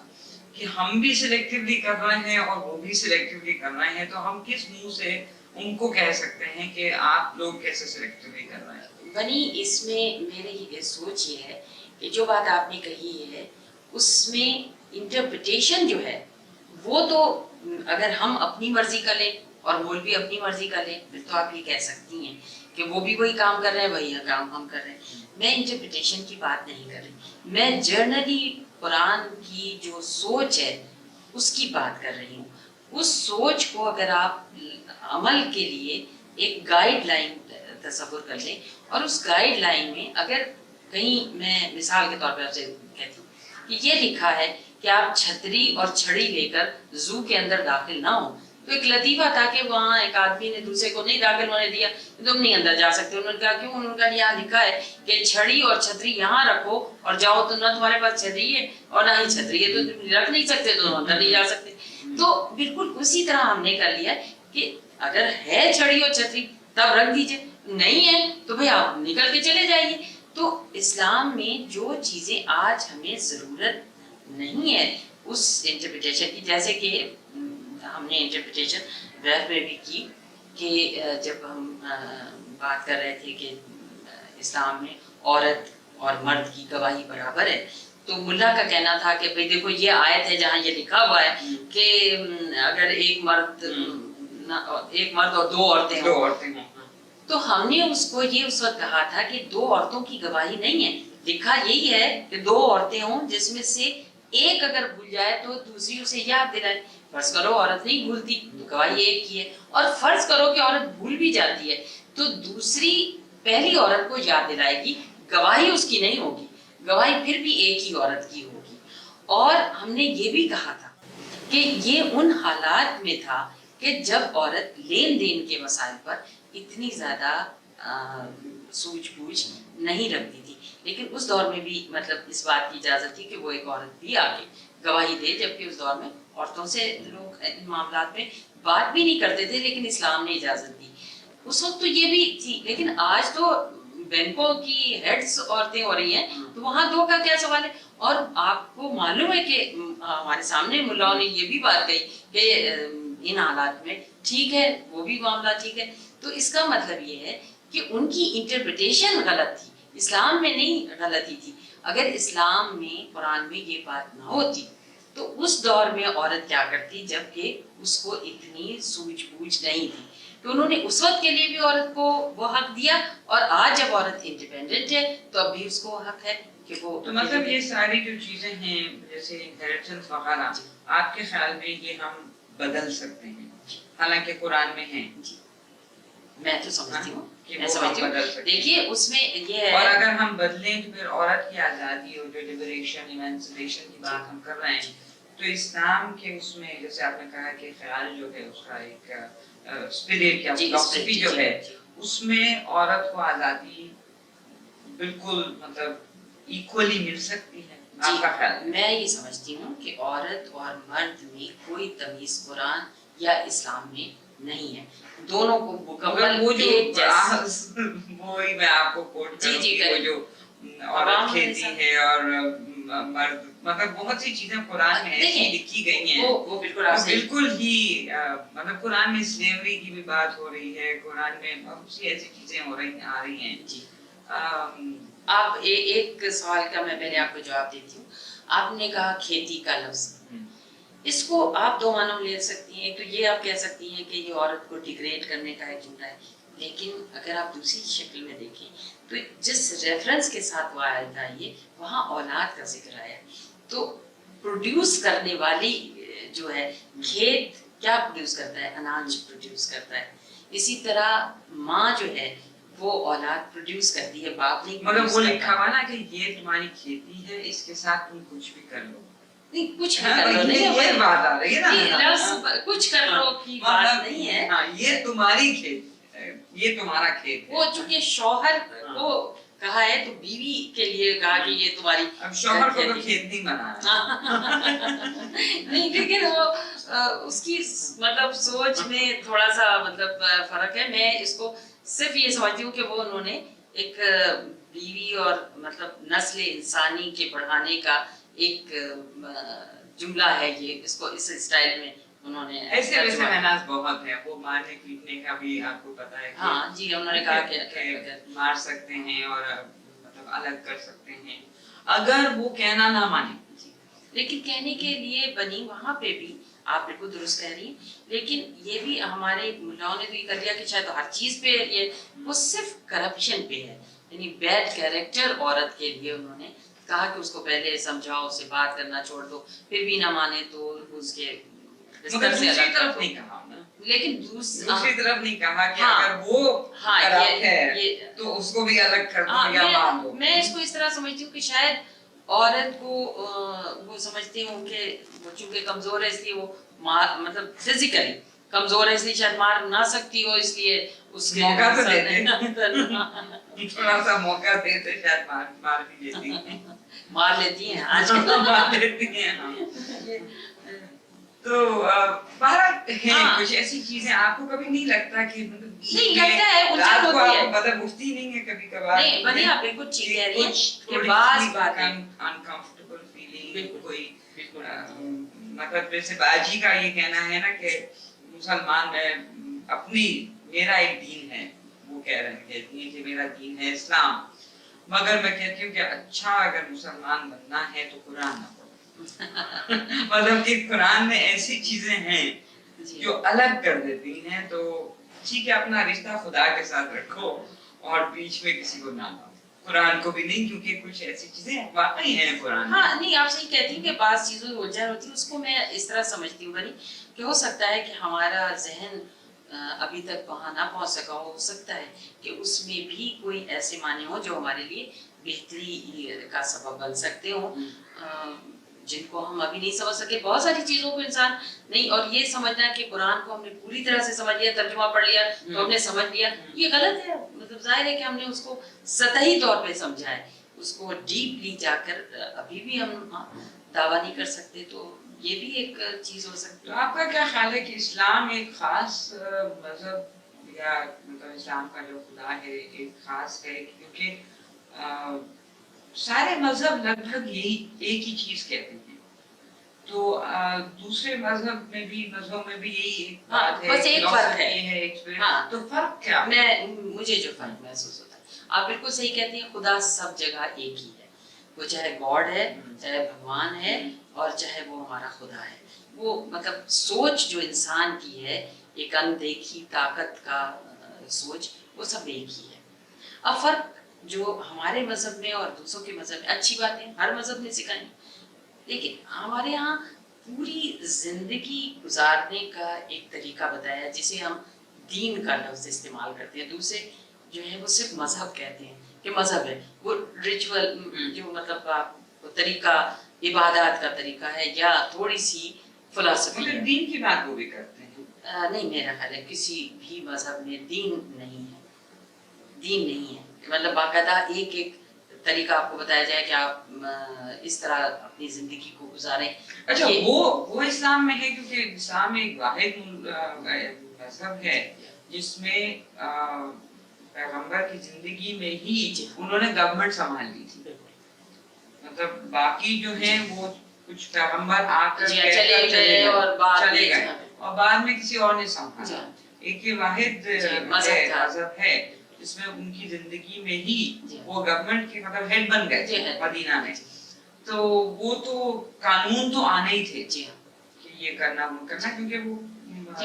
کہ ہم بھی سلیکٹیولی کر رہے ہیں اور وہ بھی سلیکٹیولی کر رہے ہیں، تو ہم کس منہ سے ان کو کہہ سکتے ہیں کہ آپ لوگ کیسے سلیکٹیولی کر رہے ہیں؟ بنی اس میں میری سوچ یہ ہے کہ جو بات آپ نے کہی ہے اس میں انٹرپریٹیشن جو ہے وہ تو اگر ہم اپنی مرضی کا لیں اور مولوی اپنی مرضی کا لیں پھر تو آپ یہ کہہ سکتی ہیں کہ وہ بھی وہی کام کر رہے ہیں وہی کام ہم کر رہے ہیں. میں انٹرپریٹیشن کی بات نہیں کر رہی، میں جرنلی قرآن کی جو سوچ ہے اس کی بات کر رہی ہوں. اس سوچ کو اگر آپ عمل کے لیے ایک گائیڈ لائن تصور کر لیں اور اس گائیڈ لائن میں اگر کہیں، میں مثال کے طور پہ آپ سے کہتی ہوں کہ یہ لکھا ہے کہ آپ چھتری اور چھڑی لے کر زو کے اندر داخل نہ ہوں، تو ایک لطیفہ تھا کہ وہاں ایک آدمی نے دوسرے کو نہیں داخل ہونے دیا، تم نہیں اندر جا سکتے. انہوں نے کہا کیوں؟ انہوں نے کہا یہاں لکھا ہے کہ چھڑی اور چھتری یہاں رکھو اور جاؤ. تو نہ تمہارے پاس چھتری ہے اور نہ ہی چھتری ہے، تو تم رکھ نہیں سکتے، تو اندر نہیں جا سکتے. تو بالکل اسی طرح ہم نے کر لیا کہ اگر ہے چھڑی اور چھتری تب رکھ دیجئے، نہیں ہے تو بھئی آپ نکل کے چلے جائیے. تو اسلام میں جو چیزیں آج ہمیں ضرورت نہیں ہے اس انٹرپریٹیشن کی، جیسے کہ ہم نے انٹرپریٹیشن ویب میں بھی کی کہ جب ہم بات کر رہے تھے کہ اسلام میں عورت اور مرد کی گواہی برابر ہے، تو ملا کا کہنا تھا کہ بھئی دیکھو یہ آیت ہے جہاں یہ لکھا ہوا ہے کہ اگر ایک مرد اور دو عورتیں ہوں، تو ہم نے اس کو یہ اس وقت کہا تھا کہ دو عورتوں کی گواہی نہیں ہے، لکھا یہی ہے کہ دو عورتیں ہوں جس میں سے ایک اگر بھول جائے تو دوسری اسے یاد دلائے. فرض کرو عورت نہیں بھولتی تو گواہی ایک کی ہے، اور فرض کرو کہ عورت بھول بھی جاتی ہے تو دوسری پہلی عورت کو یاد دلائے گی، گواہی اس کی نہیں ہوگی، گواہی پھر بھی ایک ہی عورت کی ہوگی. اور ہم نے یہ بھی کہا تھا کہ یہ ان حالات میں تھا کہ جب عورت لین دین کے مسائل پر اتنی زیادہ سوجھ بوجھ نہیں رکھتی تھی، لیکن اس دور میں بھی مطلب اس بات کی اجازت تھی کہ وہ ایک عورت بھی آگے گواہی دے، جبکہ اس دور میں عورتوں سے لوگ ان معاملات میں بات بھی نہیں کرتے تھے، لیکن اسلام نے اجازت دی. اس وقت تو یہ بھی تھی، لیکن آج تو بینکوں کی ہیڈز عورتیں ہو رہی ہیں، تو وہاں دو کا کیا سوال ہے. اور آپ کو معلوم ہے کہ ہمارے سامنے ملاؤں نے یہ بھی بات کہی کہ ان حالات میں ٹھیک ہے، وہ بھی معاملہ ٹھیک ہے. تو اس کا مطلب یہ ہے کہ ان کی انٹرپریٹیشن غلط تھی، اسلام میں نہیں غلطی تھی. اگر اسلام میں قرآن میں یہ بات نہ ہوتی تو اس دور میں عورت کیا کرتی، جبکہ اس کو اتنی سوجھ بوجھ نہیں تھی. تو انہوں نے اس وقت کے لیے بھی عورت کو وہ حق دیا، اور آج جب عورت انڈیپینڈنٹ ہے تو اب بھی اس کو حق ہے کہ وہ. تو مطلب یہ ساری جو چیزیں ہیں جیسے انہیریٹنس وغیرہ، آپ کے خیال میں یہ ہم بدل سکتے ہیں حالانکہ قرآن میں ہیں؟ میں تو سمجھتی ہوں دیکھیے اس میں یہ ہے، اور اگر ہم بدلیں تو پھر عورت کی آزادی اور جو لبریشن ایمانسیپیشن کی بات ہم کر رہے ہیں، تو اسلام کے اس میں جیسے آپ نے کہا کہ خیال جو ہے اس کا ایک اسپرٹ یا فلسفی جو ہے، اس میں عورت کو آزادی بالکل مطلب ایکولی مل سکتی ہے. آپ کا خیال؟ میں یہ سمجھتی ہوں کہ عورت اور مرد میں کوئی تمیز قرآن یا اسلام میں نہیں ہے، دونوں کو مکمل وہ جو وہی میں آپ کو کوٹ کروں کہ وہ جو عورت کھیتی ہے اور مرد، مطلب بہت سی چیزیں قرآن میں ایسی لکھی گئی ہیں وہ بالکل ہی مطلب قرآن میں سلیوری کی بھی بات ہو رہی ہے، قرآن میں بہت سی ایسی چیزیں آ رہی ہیں. جی آپ ایک سوال کا میں پہلے آپ کو جواب دیتی ہوں. آپ نے کہا کھیتی کا لفظ، اس کو آپ دو معنوں لے سکتی ہیں. ایک تو یہ آپ کہہ سکتی ہیں کہ یہ عورت کو ڈیگریڈ کرنے کا ایک جملہ ہے، لیکن اگر آپ دوسری شکل میں دیکھیں تو جس ریفرنس کے ساتھ وہ آیت آئی ہے وہاں اولاد کا ذکر آیا ہے. تو پروڈیوس کرنے والی جو ہے، کھیت کیا پروڈیوس کرتا ہے؟ اناج پروڈیوس کرتا ہے. اسی طرح ماں جو ہے وہ اولاد پروڈیوس کرتی ہے، باپ نہیں. مطلب وہ لکھا ہوا نا کہ یہ تمہاری کھیتی ہے، اس کے ساتھ تم کچھ بھی کر لو. نہیں کچھ بھی کر لو، نہیں بات آ رہی ہے نا، کچھ کر لو کی بات نہیں ہے. یہ تمہاری کھیت ہے، یہ تمہارا کھیت ہے. وہ چونکہ شوہر کو کہا ہے تو بیوی کے لیے کہا کہ یہ تمہاری. اب شوہر کو تو کھیت نہیں بنایا نہیں، لیکن وہ اس کی مطلب سوچ میں تھوڑا سا مطلب فرق ہے. میں اس کو صرف یہ سمجھتی ہوں کہ وہ انہوں نے ایک بیوی اور مطلب نسل انسانی کے بڑھانے کا ایک جملہ ہے، یہ اس کو اس اسٹائل میں انہوں نے. ایسے ویسے محنت بہت ہے، وہ مارنے پیٹنے کا بھی آپ کو پتا ہے. ہاں جی، انہوں نے کہا کہ مار سکتے ہیں اور مطلب الگ کر سکتے ہیں اگر وہ کہنا نہ مانے. لیکن کہنے کے لیے بنی وہاں پہ بھی آپ بالکل درست کہہ رہی ہیں، لیکن یہ بھی ہمارے ملاؤں نے تو یہ کر لیا کہ شاید ہر چیز پہ یہ، وہ صرف کرپشن پہ ہے. یعنی بیڈ کیریکٹر عورت کے لیے انہوں نے کہا کہ اس کو پہلے سمجھاؤ، اسے بات کرنا چھوڑ دو، پھر بھی نہ مانے تو اس کے مگر دوسری طرف نہیں کہا نا، لیکن دوسری طرف نہیں کہا کہ اگر وہ خراب ہے تو اس کو بھی الگ کر دو یا مان دو. میں اس کو اس طرح سمجھتی ہوں کہ شاید عورت کو وہ سمجھتی ہوں کہ وہ چونکہ کمزور ہے اس لیے وہ مطلب فزیکلی कमजोर है इसलिए शायद मार ना सकती हो, इसलिए उसके मौका तो साथ देते नहीं थोड़ा सा मौका देते शायद मार भी लेती मार लेती हैं आजकल। मार लेती हैं हाँ। तो बहरहाल है हाँ। कुछ ऐसी चीजें आपको कभी नहीं लगता कि मतलब नहीं लगता है, उलझन रात को होती है। आपको मतलब उठती नहीं है कभी कभार नहीं बनी आप बिल्कुल ठीक कह रही हैं कि बाज बात है अनकंफर्टेबल फीलिंग बिल्कुल, कोई बिल्कुल। मतलब जैसे बाजी का ये कहना है ना कि मुसलमान मैं अपनी मेरा एक दीन है, वो कह रहे हैं कहती है कि मेरा दीन है इस्लाम, मगर मैं कहती हूँ कि अच्छा अगर मुसलमान बनना है तो कुरान ना पढ़ो मतलब कि कुरान में ऐसी चीजें हैं जी। जो अलग कर देती हैं, तो ठीक है अपना रिश्ता खुदा के साथ रखो और बीच में किसी को ना लाओ, कुरान को भी नहीं, क्योंकि कुछ ऐसी चीजें वाकई हैं कुरान में। हाँ नहीं आप सही कहती हैं कि बात चीज़ों में उलझन होती है, उसको मैं इस तरह समझती हूँ बनी कि हो सकता है कि हमारा जहन अभी तक वहाँ ना पहुँच सका हो सकता है कि उसमें भी कोई ऐसे माने हो जो हमारे लिए बेहतरी का सबब बन सकते हो, जिनको हम अभी नहीं समझ सके। बहुत सारी चीज़ों को इंसान नहीं, और ये समझना कि कुरान को हमने पूरी तरह से समझ लिया, तर्जुमा पढ़ लिया तो हमने समझ लिया, ये गलत है। मतलब जाहिर है कि हमने उसको सतही तौर पे समझा है, उसको डीपली जाकर अभी भी हम दावा नहीं कर सकते, तो ये भी एक चीज हो सकती तो है। आपका क्या ख्याल है कि इस्लाम एक खास मजहब या मतलब इस्लाम का जो खुदा है एक खास है, क्योंकि सारे मजहब लगभग यही एक ही चीज कहते हैं, तो दूसरे मजहब में भी यही एक बात है, बस एक फर्क है एक हाँ, तो फर्क क्या मुझे जो फर्क महसूस होता है, आप बिल्कुल सही कहती हैं, खुदा सब जगह एक ही है, वो चाहे गॉड है चाहे भगवान है और चाहे वो हमारा खुदा है, वो मतलब सोच जो इंसान की है एक अनदेखी ताकत का सोच, वो सब एक ही है। अब फर्क जो हमारे मजहब में और दूसरों के मजहब में, अच्छी बात है हर मजहब ने सिखाई, लेकिन हमारे यहाँ पूरी जिंदगी गुजारने का एक तरीका बताया जिसे हम दीन का लफ्ज इस्तेमाल करते हैं, दूसरे जो है वो सिर्फ मजहब कहते हैं कि मजहब है, वो रिचुअल जो मतलब आप तरीका इबादत का तरीका है या थोड़ी सी फिलॉसफी है। दीन की बात वो भी करते हैं नहीं मेरा ख्याल है किसी भी मजहब में दीन नहीं है, दीन नहीं है, मतलब बाकायदा एक एक तरीका आपको बताया जाए कि आप इस तरह अपनी जिंदगी को गुजारें। अच्छा वो इस्लाम में है, क्योंकि इस्लाम एक वाहिद मजहब है जिसमें पैगंबर की जिंदगी में ही उन्होंने गवर्नमेंट संभाल ली थी, मतलब बाकी जो है वो कुछ पैगंबर आकर चले गए और बाद में किसी और ने संभाला, एक ये वाहिद मजहब है जिसमें उनकी जिंदगी में ही वो गवर्नमेंट के मतलब हेड बन गए मदीना में, तो वो तो कानून तो आने ही थे कि ये करना वो करना, क्योंकि वो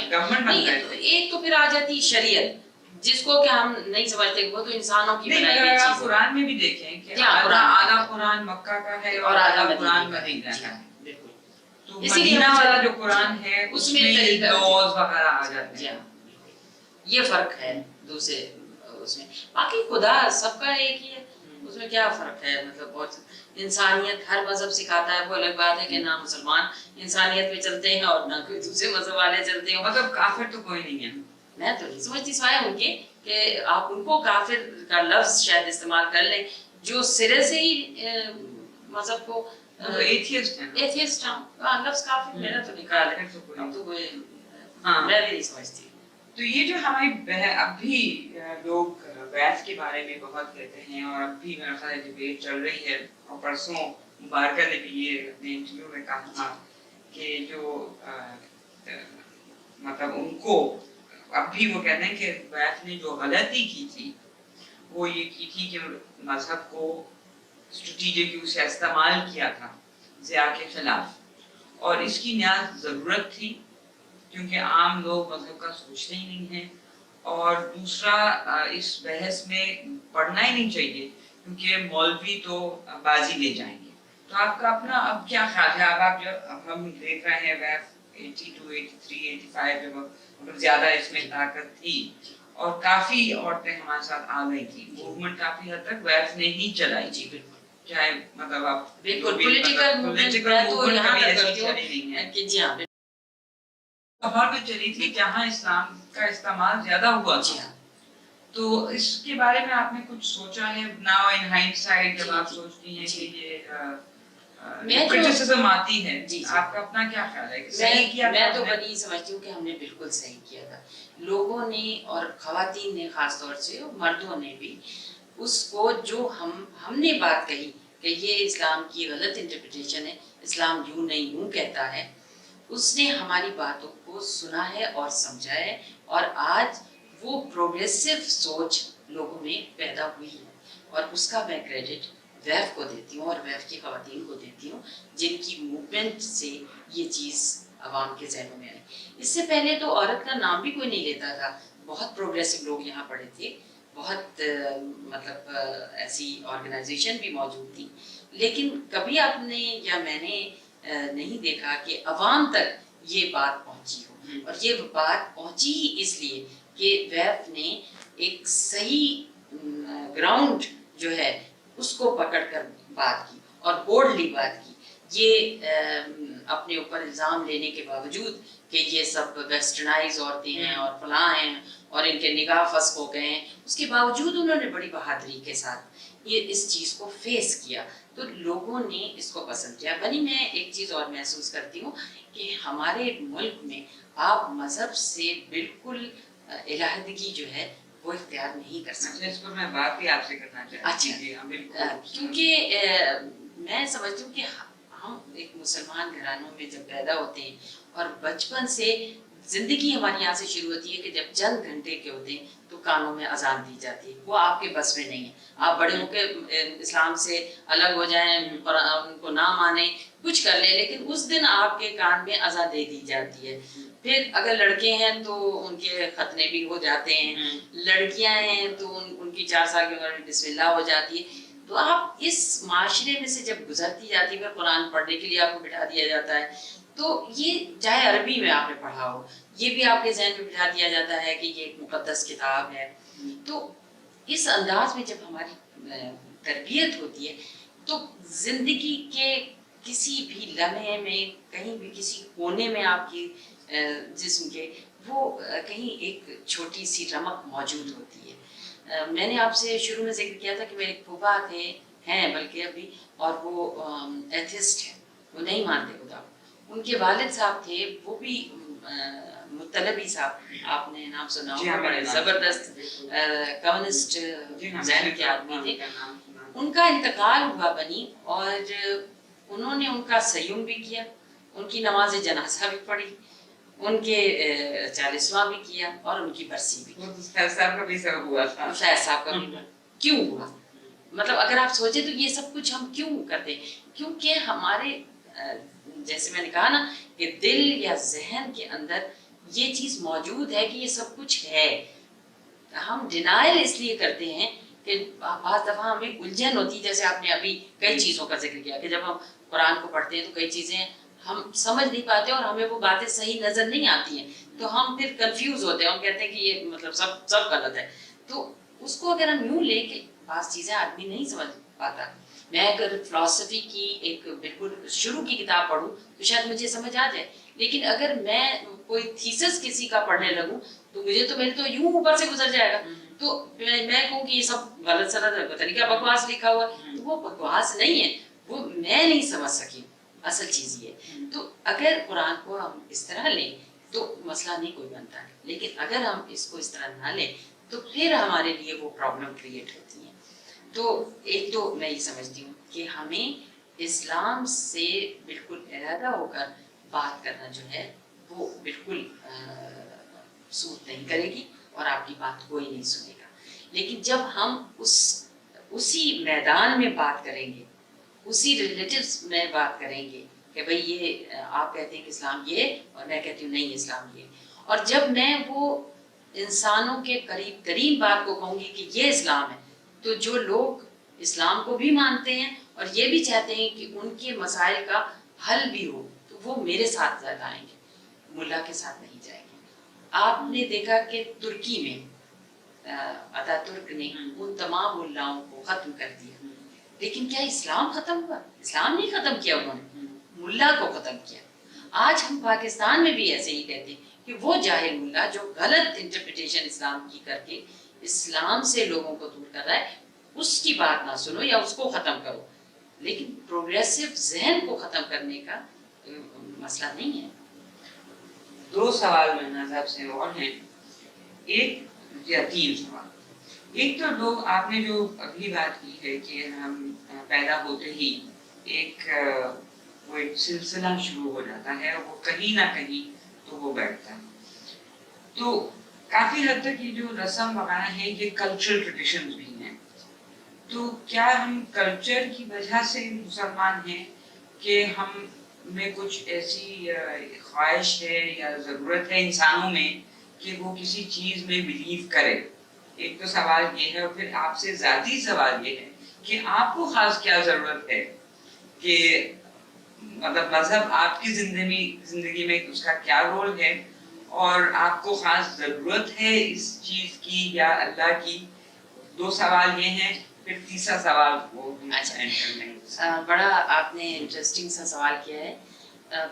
गवर्नमेंट बन गए थे। एक तो फिर आ जाती शरीयत जिसको कि हम नहीं समझते, वो तो इंसानों की बनाई हुई चीज है। कुरान में भी देखें कि आधा कुरान मक्का का है और आधा कुरान मदीना का है, तो मदीना वाला जो कुरान है उसमें लॉज वगैरह आ जाते हैं, ये फर्क है दूसरे उसमें, बाकी खुदा सबका एक ही है, उसमें क्या फर्क है, मतलब बहुत इंसानियत हर मजहब सिखाता है, वो अलग बात है कि ना मुसलमान इंसानियत पे चलते हैं और ना कोई दूसरे मजहब वाले चलते हैं, मतलब काफिर तो कोई नहीं है, मैं तो नहीं समझती सिवाय उनके कि आप उनको काफिर का लफ्ज शायद इस्तेमाल कर लें जो सिरे से ही मजहब को एथियस्ट है, एथियस्ट लफ्ज काफिर मेरा तो निकाल है, अब तो कोई मैं भी नहीं समझती। तो ये जो हमारी अभी लोग बैथ के बारे में बहुत कहते हैं और अभी मेरा ख्याल डिबेट चल रही है, और परसों मुबारका ने भी ये अपने इंटरव्यू में कहा था कि जो मतलब उनको अभी वो कहते हैं कि बैथ ने जो गलती की थी वो ये की थी कि मजहब को स्ट्रेटेजिकली से इस्तेमाल किया था ज़िया के खिलाफ, और इसकी निहायत ज़रूरत थी क्योंकि आम लोग मजहब का सोचते ही नहीं हैं, और दूसरा इस बहस में पढ़ना ही नहीं चाहिए क्योंकि मौलवी तो बाजी ले जाएंगे। तो आपका अपना अब क्या ख्याल है, अब हम देख रहे हैं वैफ 82, 83, 85 जब मतलब ज्यादा इसमें ताकत थी और काफी औरतें हमारे साथ आ गई थी, मूवमेंट काफी हद तक वैफ ने ही चलाई थी, चाहे मतलब आप बिल्कुल पॉलिटिकल मूवमेंट तो यहाँ तक करती हूँ कि जी हाँ لاہور میں چلی تھی جہاں اسلام کا استعمال زیادہ ہوا جی تھا. ہاں تو اس کے بارے میں آپ نے کچھ سوچا ہے ناؤ ان ہائنڈ سائڈ جب جی آپ جی سوچتی ہیں جی کہ میں یہ جو کرٹیسزم آتی ہے جی جی آپ کا اپنا کیا خیال ہے کہ صحیح کیا میں تھا تو ہم نے؟ بڑی سمجھتی ہوں کہ ہم نے بالکل صحیح کیا تھا. لوگوں نے اور خواتین نے خاص طور سے اور مردوں نے بھی اس کو جو ہم نے بات کہی کہ یہ اسلام کی غلط انٹرپریٹیشن ہے, اسلام یوں نہیں یوں کہتا ہے, اس نے ہماری باتوں کو سنا ہے اور سمجھا ہے, اور آج وہ پروگریسو سوچ لوگوں میں پیدا ہوئی ہے. اور اس کا میں کریڈٹ ویف کو دیتی ہوں اور ویف کی خواتین کو دیتی ہوں جن کی موومنٹ سے یہ چیز عوام کے ذہنوں میں آئی. اس سے پہلے تو عورت کا نام بھی کوئی نہیں لیتا تھا. بہت پروگریسو لوگ یہاں پڑے تھے, بہت مطلب ایسی آرگنائزیشن بھی موجود تھی, لیکن کبھی آپ نے یا میں نے نہیں دیکھا کہ عوام تک یہ بات پہنچی ہو. اور یہ بات پہنچی ہی اس لیے کہ ویف نے ایک صحیح گراؤنڈ جو ہے اس کو پکڑ کر بات کی اور بولڈلی بات کی. یہ اپنے اوپر الزام لینے کے باوجود کہ یہ سب ویسٹرنائز عورتیں ہیں اور فلاں ہیں اور ان کے نگاہ فسق ہو گئے ہیں, اس کے باوجود انہوں نے بڑی بہادری کے ساتھ یہ اس چیز کو فیس کیا, تو لوگوں نے اس کو پسند کیا. بنی میں ایک چیز اور محسوس کرتی ہوں کہ ہمارے ملک میں آپ مذہب سے بالکل علیحدگی جو ہے وہ اختیار نہیں کر سکتے. اس پر میں بات بھی آپ سے کرنا چاہتی ہوں. جی ہاں بالکل, کیونکہ میں سمجھتی ہوں کہ ہم ایک مسلمان گھرانوں میں جب پیدا ہوتے ہیں اور بچپن سے زندگی ہماری یہاں سے شروع ہوتی ہے کہ جب چند گھنٹے کے ہوتے ہیں تو کانوں میں اذان دی جاتی ہے, وہ آپ کے بس میں نہیں ہے. آپ بڑے ہو کے اسلام سے الگ ہو جائیں, ان کو نہ مانیں, کچھ کر لیں, لیکن اس دن آپ کے کان میں اذان دے دی جاتی ہے. پھر اگر لڑکے ہیں تو ان کے ختنے بھی ہو جاتے ہیں, لڑکیاں ہیں تو ان کی 4 سال کی عمر میں بسم اللہ ہو جاتی ہے. تو آپ اس معاشرے میں سے جب گزرتی جاتی ہے, قرآن پڑھنے کے لیے آپ کو بٹھا دیا جاتا ہے, تو یہ چاہے عربی میں آپ نے پڑھا ہو, یہ بھی آپ کے ذہن میں بٹھا دیا جاتا ہے کہ یہ ایک مقدس کتاب ہے. تو اس انداز میں جب ہماری تربیت ہوتی ہے تو زندگی کے کسی بھی لمحے میں, کہیں بھی کسی کونے میں آپ کی جسم کے وہ کہیں ایک چھوٹی سی رمق موجود ہوتی ہے. میں نے آپ سے شروع میں ذکر کیا تھا کہ میرے پھوپھا تھے, ہیں بلکہ ابھی, اور وہ ایتھسٹ ہیں, وہ نہیں مانتے خدا. ان کے والد صاحب تھے, وہ بھی مطلبی صاحب, آپ نے نام سنا ہوگا, بڑے زبردست کمیونسٹ ذہن کے آدمی تھے. ان کا انتقال ہوا بنی, اور انہوں نے ان کا سیوم بھی کیا, ان کی نماز جنازہ بھی پڑھی, ان کے 40واں بھی کیا, اور ان کی برسی بھی. فیض صاحب کا بھی سبب ہوا تھا. فیض صاحب کا بھی ہوا. کیوں ہوا؟ مطلب اگر آپ سوچیں تو یہ سب کچھ ہم کیوں کرتے ہیں؟ کیونکہ ہمارے جیسے میں نے کہا نا کہ دل یا ذہن کے اندر یہ چیز موجود ہے کہ یہ سب کچھ ہے. ہم ڈینائل اس لیے کرتے ہیں کہ بعض دفعہ ہمیں الجھن ہوتی ہے, جیسے آپ نے ابھی کئی چیزوں کا ذکر کیا کہ جب ہم قرآن کو پڑھتے ہیں تو کئی چیزیں ہم سمجھ نہیں پاتے اور ہمیں وہ باتیں صحیح نظر نہیں آتی ہیں, تو ہم پھر کنفیوز ہوتے ہیں, ہم کہتے ہیں کہ یہ مطلب سب غلط ہے. تو اس کو اگر ہم یوں لیں کہ بعض چیزیں آدمی نہیں سمجھ پاتا. میں اگر فلسفی کی ایک بالکل شروع کی کتاب پڑھوں تو شاید مجھے سمجھ آ جائے, لیکن اگر میں کوئی تھیسس کسی کا پڑھنے لگوں تو میرے تو یوں اوپر سے گزر جائے گا, تو میں کہوں کہ یہ سب غلط سلط ہے, پتہ نہیں کیا بکواس لکھا ہوا ہے, تو وہ بکواس نہیں ہے, وہ میں نہیں سمجھ سکی, اصل چیز یہ. تو اگر قرآن کو ہم اس طرح لیں تو مسئلہ نہیں کوئی بنتا ہے, لیکن اگر ہم اس کو اس طرح نہ لیں تو پھر ہمارے لیے وہ پرابلم کریٹ ہوتی ہیں. تو ایک تو میں یہ سمجھتی ہوں کہ ہمیں اسلام سے بالکل علیحدہ ہو کر بات کرنا جو ہے وہ بالکل سوٹ نہیں کرے گی, اور آپ کی بات کوئی نہیں سنے گا. لیکن جب ہم اسی میدان میں بات کریں گے, اسی ریلیٹیوز میں بات کریں گے کہ بھئی یہ آپ کہتے ہیں کہ اسلام یہ, اور میں کہتی ہوں نہیں اسلام یہ, اور جب میں وہ انسانوں کے قریب ترین بات کو کہوں گی کہ یہ اسلام ہے, تو جو لوگ اسلام کو بھی مانتے ہیں اور یہ بھی چاہتے ہیں کہ ان کے مسائل کا حل بھی ہو, تو وہ میرے ساتھ زیادہ آئیں گے, ملا کے ساتھ نہیں جائیں گے. آپ نے دیکھا کہ ترکی میں اتا ترک نے ان تمام ملاؤں کو ختم کر دیا, لیکن کیا اسلام ختم ہوا؟ اسلام نہیں ختم کیا, انہوں نے ملا کو ختم کیا. آج ہم پاکستان میں بھی ایسے ہی کہتے ہیں کہ وہ جاہل ملا جو غلط انٹرپریٹیشن اسلام کی کر کے اسلام سے لوگوں کو دور کر رہا ہے، اس کی بات نہ سنو یا اس کو ختم کرو، لیکن پروگریسو ذہن کو ختم کرنے کا مسئلہ نہیں ہے۔ 2 سوال میں صاحب سے اور ہیں، ایک یا 3 سوال۔ ایک تو لوگ، آپ نے جو ابھی بات کی ہے کہ ہم پیدا ہوتے ہی ایک وہ ایک سلسلہ شروع ہو جاتا ہے، وہ کہیں نہ کہیں تو وہ بیٹھتا ہے، تو کافی حد تک یہ جو رسم وغیرہ ہے یہ کلچرل ٹریڈیشنز بھی ہیں، تو کیا ہم کلچر کی وجہ سے مسلمان ہیں کہ ہم میں کچھ ایسی خواہش ہے یا ضرورت ہے انسانوں میں کہ وہ کسی چیز میں بلیو کرے؟ ایک تو سوال یہ ہے، اور پھر آپ سے ذاتی سوال یہ ہے کہ آپ کو خاص کیا ضرورت ہے کہ مطلب مذہب آپ کی زندگی میں اس کا کیا رول ہے، اور آپ کو خاص ضرورت ہے اس چیز کی یا اللہ کی؟ 2 سوال یہ ہیں، پھر تیسرا سوال وہ بڑا آپ نے انٹرسٹنگ سا سوال کیا ہے۔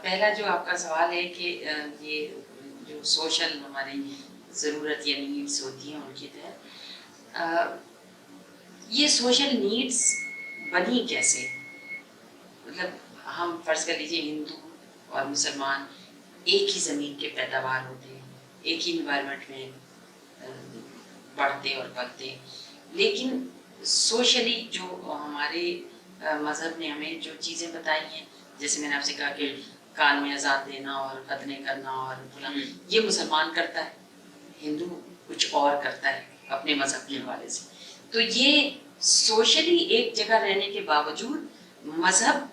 پہلا جو آپ کا سوال ہے کہ یہ جو سوشل ہماری ضرورت یا نیڈس ہوتی ہیں ان کی تحت، یہ سوشل نیڈس بنی کیسے؟ مطلب ہم فرض کر لیجیے ہندو اور مسلمان ایک ہی زمین کے پیداوار ہوتے ہیں، ایک ہی انوائرمنٹ میں بڑھتے اور پلتے، لیکن سوشلی جو ہمارے مذہب نے ہمیں جو چیزیں بتائی ہیں، جیسے میں نے آپ سے کہا کہ کان میں اذان دینا اور ختنے کرنا اور یہ مسلمان کرتا ہے، ہندو کچھ اور کرتا ہے اپنے مذہب کے حوالے سے، تو یہ سوشلی ایک جگہ رہنے کے باوجود مذہب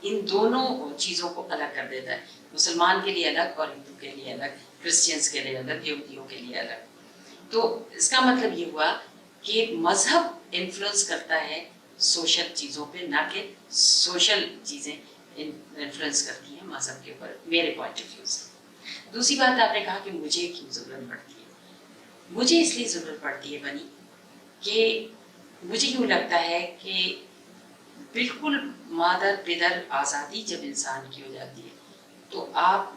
ان دونوں چیزوں کو الگ کر دیتا ہے، مسلمان کے لیے الگ اور ہندو کے لیے الگ، کرسچنس کے لیے الگ، یہودیوں کے لیے الگ۔ تو اس کا مطلب یہ ہوا کہ مذہب انفلوئنس کرتا ہے سوشل چیزوں پہ، نہ کہ سوشل چیزیں انفلوئنس کرتی ہیں مذہب کے اوپر، میرے پوائنٹ آف ویو سے۔ دوسری بات آپ نے کہا کہ مجھے کیوں ضرورت پڑتی ہے، مجھے اس لیے ضرورت پڑتی ہے بنی کہ مجھے یوں لگتا ہے کہ بالکل مادر پدر آزادی جب انسان کی ہو جاتی ہے تو آپ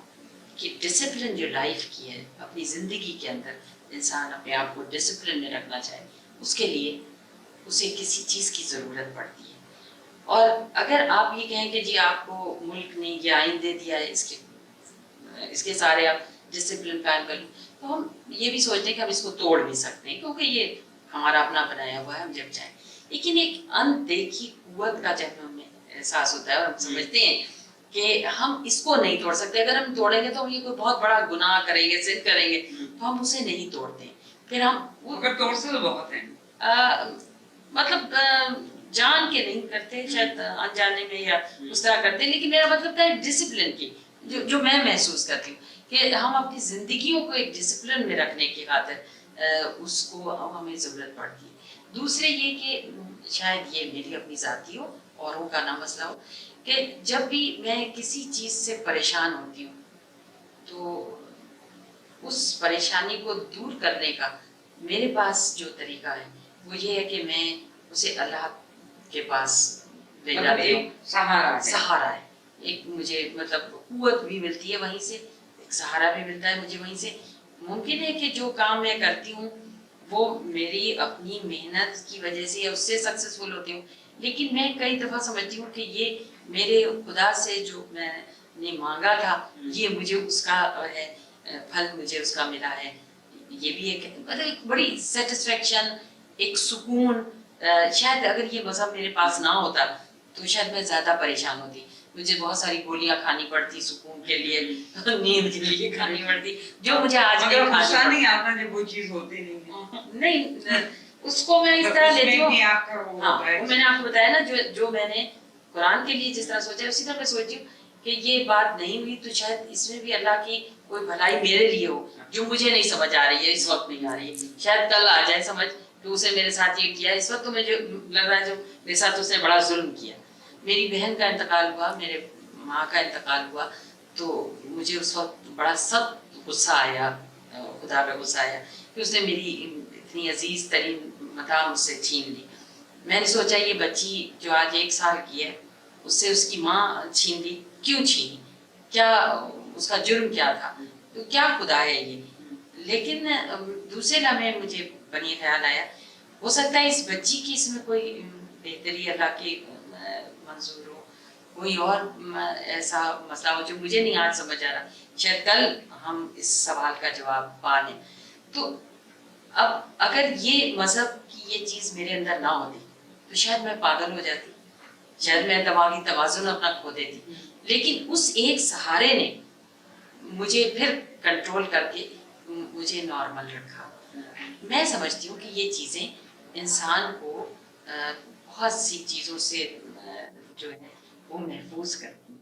کی ڈسپلن جو لائف کی ہے، اپنی زندگی کے اندر انسان اپنے آپ کو ڈسپلن میں رکھنا چاہے، اس کے لیے اسے کسی چیز کی ضرورت پڑتی ہے۔ اور اگر آپ یہ کہیں کہ جی آپ کو ملک نے یہ آئین دے دیا ہے، اس کے سارے آپ ڈسپلن قائم کر لیں، تو ہم یہ بھی سوچتے ہیں کہ ہم اس کو توڑ بھی سکتے ہیں کیونکہ یہ ہمارا اپنا بنایا ہوا ہے، ہم جب چاہیں۔ لیکن ایک اندیکھی قوت کا جب ہمیں احساس ہوتا ہے اور ہم سمجھتے ہیں کہ ہم اس کو نہیں توڑ سکتے، اگر ہم توڑیں گے تو ہم یہ کوئی بہت بڑا گناہ کریں گے، سن کریں گے، تو ہم اسے نہیں توڑتے ہیں۔ پھر ہم توڑ سے تو بہت ہیں، مطلب جان کے نہیں کرتے، شاید انجانے میں یا اس طرح کرتے، لیکن میرا مطلب ہے ڈسپلن کی جو میں محسوس کرتی ہوں کہ ہم اپنی زندگیوں کو ایک ڈسپلن میں رکھنے کی خاطر اس کو ہمیں ضرورت پڑتی ہے۔ دوسرے یہ کہ شاید یہ میری اپنی ذاتی ہو، اوروں کا نہ مسئلہ ہو، کہ جب بھی میں کسی چیز سے پریشان ہوتی ہوں تو اس پریشانی کو دور کرنے کا میرے پاس جو طریقہ ہے وہ یہ ہے کہ میں اسے اللہ کے پاس لے جاتی ہوں، سہارا ہے، ایک مجھے مطلب قوت بھی ملتی ہے وہیں سے، ایک سہارا بھی ملتا ہے مجھے وہیں سے۔ ممکن ہے کہ جو کام میں کرتی ہوں وہ میری اپنی محنت کی وجہ سے یا اس سے سکسیسفل ہوتی ہوں، لیکن میں کئی دفعہ سمجھتی ہوں کہ یہ میرے خدا سے جو میں نے مانگا تھا یہ مجھے اس کا ہے پھل، مجھے اس کا ملا ہے۔ یہ بھی ایک مطلب ایک بڑی سیٹسفیکشن، ایک سکون۔ شاید اگر یہ مذہب میرے پاس نہ ہوتا تو شاید میں زیادہ پریشان ہوتی، مجھے بہت ساری گولیاں کھانی پڑتی سکون کے لیے، نیند کے لیے کھانی پڑتی، جو مجھے آج نہیں کھانی نہیں آتا جب وہ چیز ہوتی نہیں۔ اس کو میں اس طرح لیتی ہوں، ہاں میں نے آپ کو بتایا نا جو میں نے قرآن کے لیے جس طرح سوچا ہے اسی طرح میں سوچتی ہوں کہ یہ بات نہیں ہوئی تو شاید اس میں بھی اللہ کی کوئی بھلائی میرے لیے ہو جو مجھے نہیں سمجھ آ رہی ہے، اس وقت نہیں آ رہی ہے، شاید کل آ جائے سمجھ کہ اسے میرے ساتھ یہ کیا، اس وقت تو مجھے لگ رہا ہے جو میرے ساتھ اس نے بڑا ظلم کیا۔ میری بہن کا انتقال ہوا، میرے ماں کا انتقال ہوا، تو مجھے اس وقت بڑا سخت غصہ آیا، خدا پہ غصہ آیا کہ اس نے میری اتنی عزیز ترین متاع مجھ سے چھین لی۔ میں نے سوچا یہ بچی جو آج 1 سال کی ہے اس سے اس کی ماں چھین لی، کیوں چھینی، کیا اس کا جرم کیا تھا؟ تو کیا خدا ہے یہ. لیکن دوسرے لمحے مجھے بنی خیال آیا ہو سکتا ہے اس بچی کی اس میں کوئی بہتری اللہ کی منظور ہو, کوئی اور ایسا مسئلہ ہو جو مجھے نہیں آج سمجھ آ رہا, شاید کل ہم اس سوال کا جواب پا لیں. تو اب اگر یہ مذہب کی یہ چیز میرے اندر نہ ہوتی تو شاید میں پاگل ہو جاتی, شاید میں دماغی توازن اپنا کھو دیتی. لیکن اس ایک سہارے نے مجھے پھر کنٹرول کر کے مجھے نارمل رکھا. میں سمجھتی ہوں کہ یہ چیزیں انسان کو بہت سی چیزوں سے جو ہے وہ محفوظ کرتی ہیں.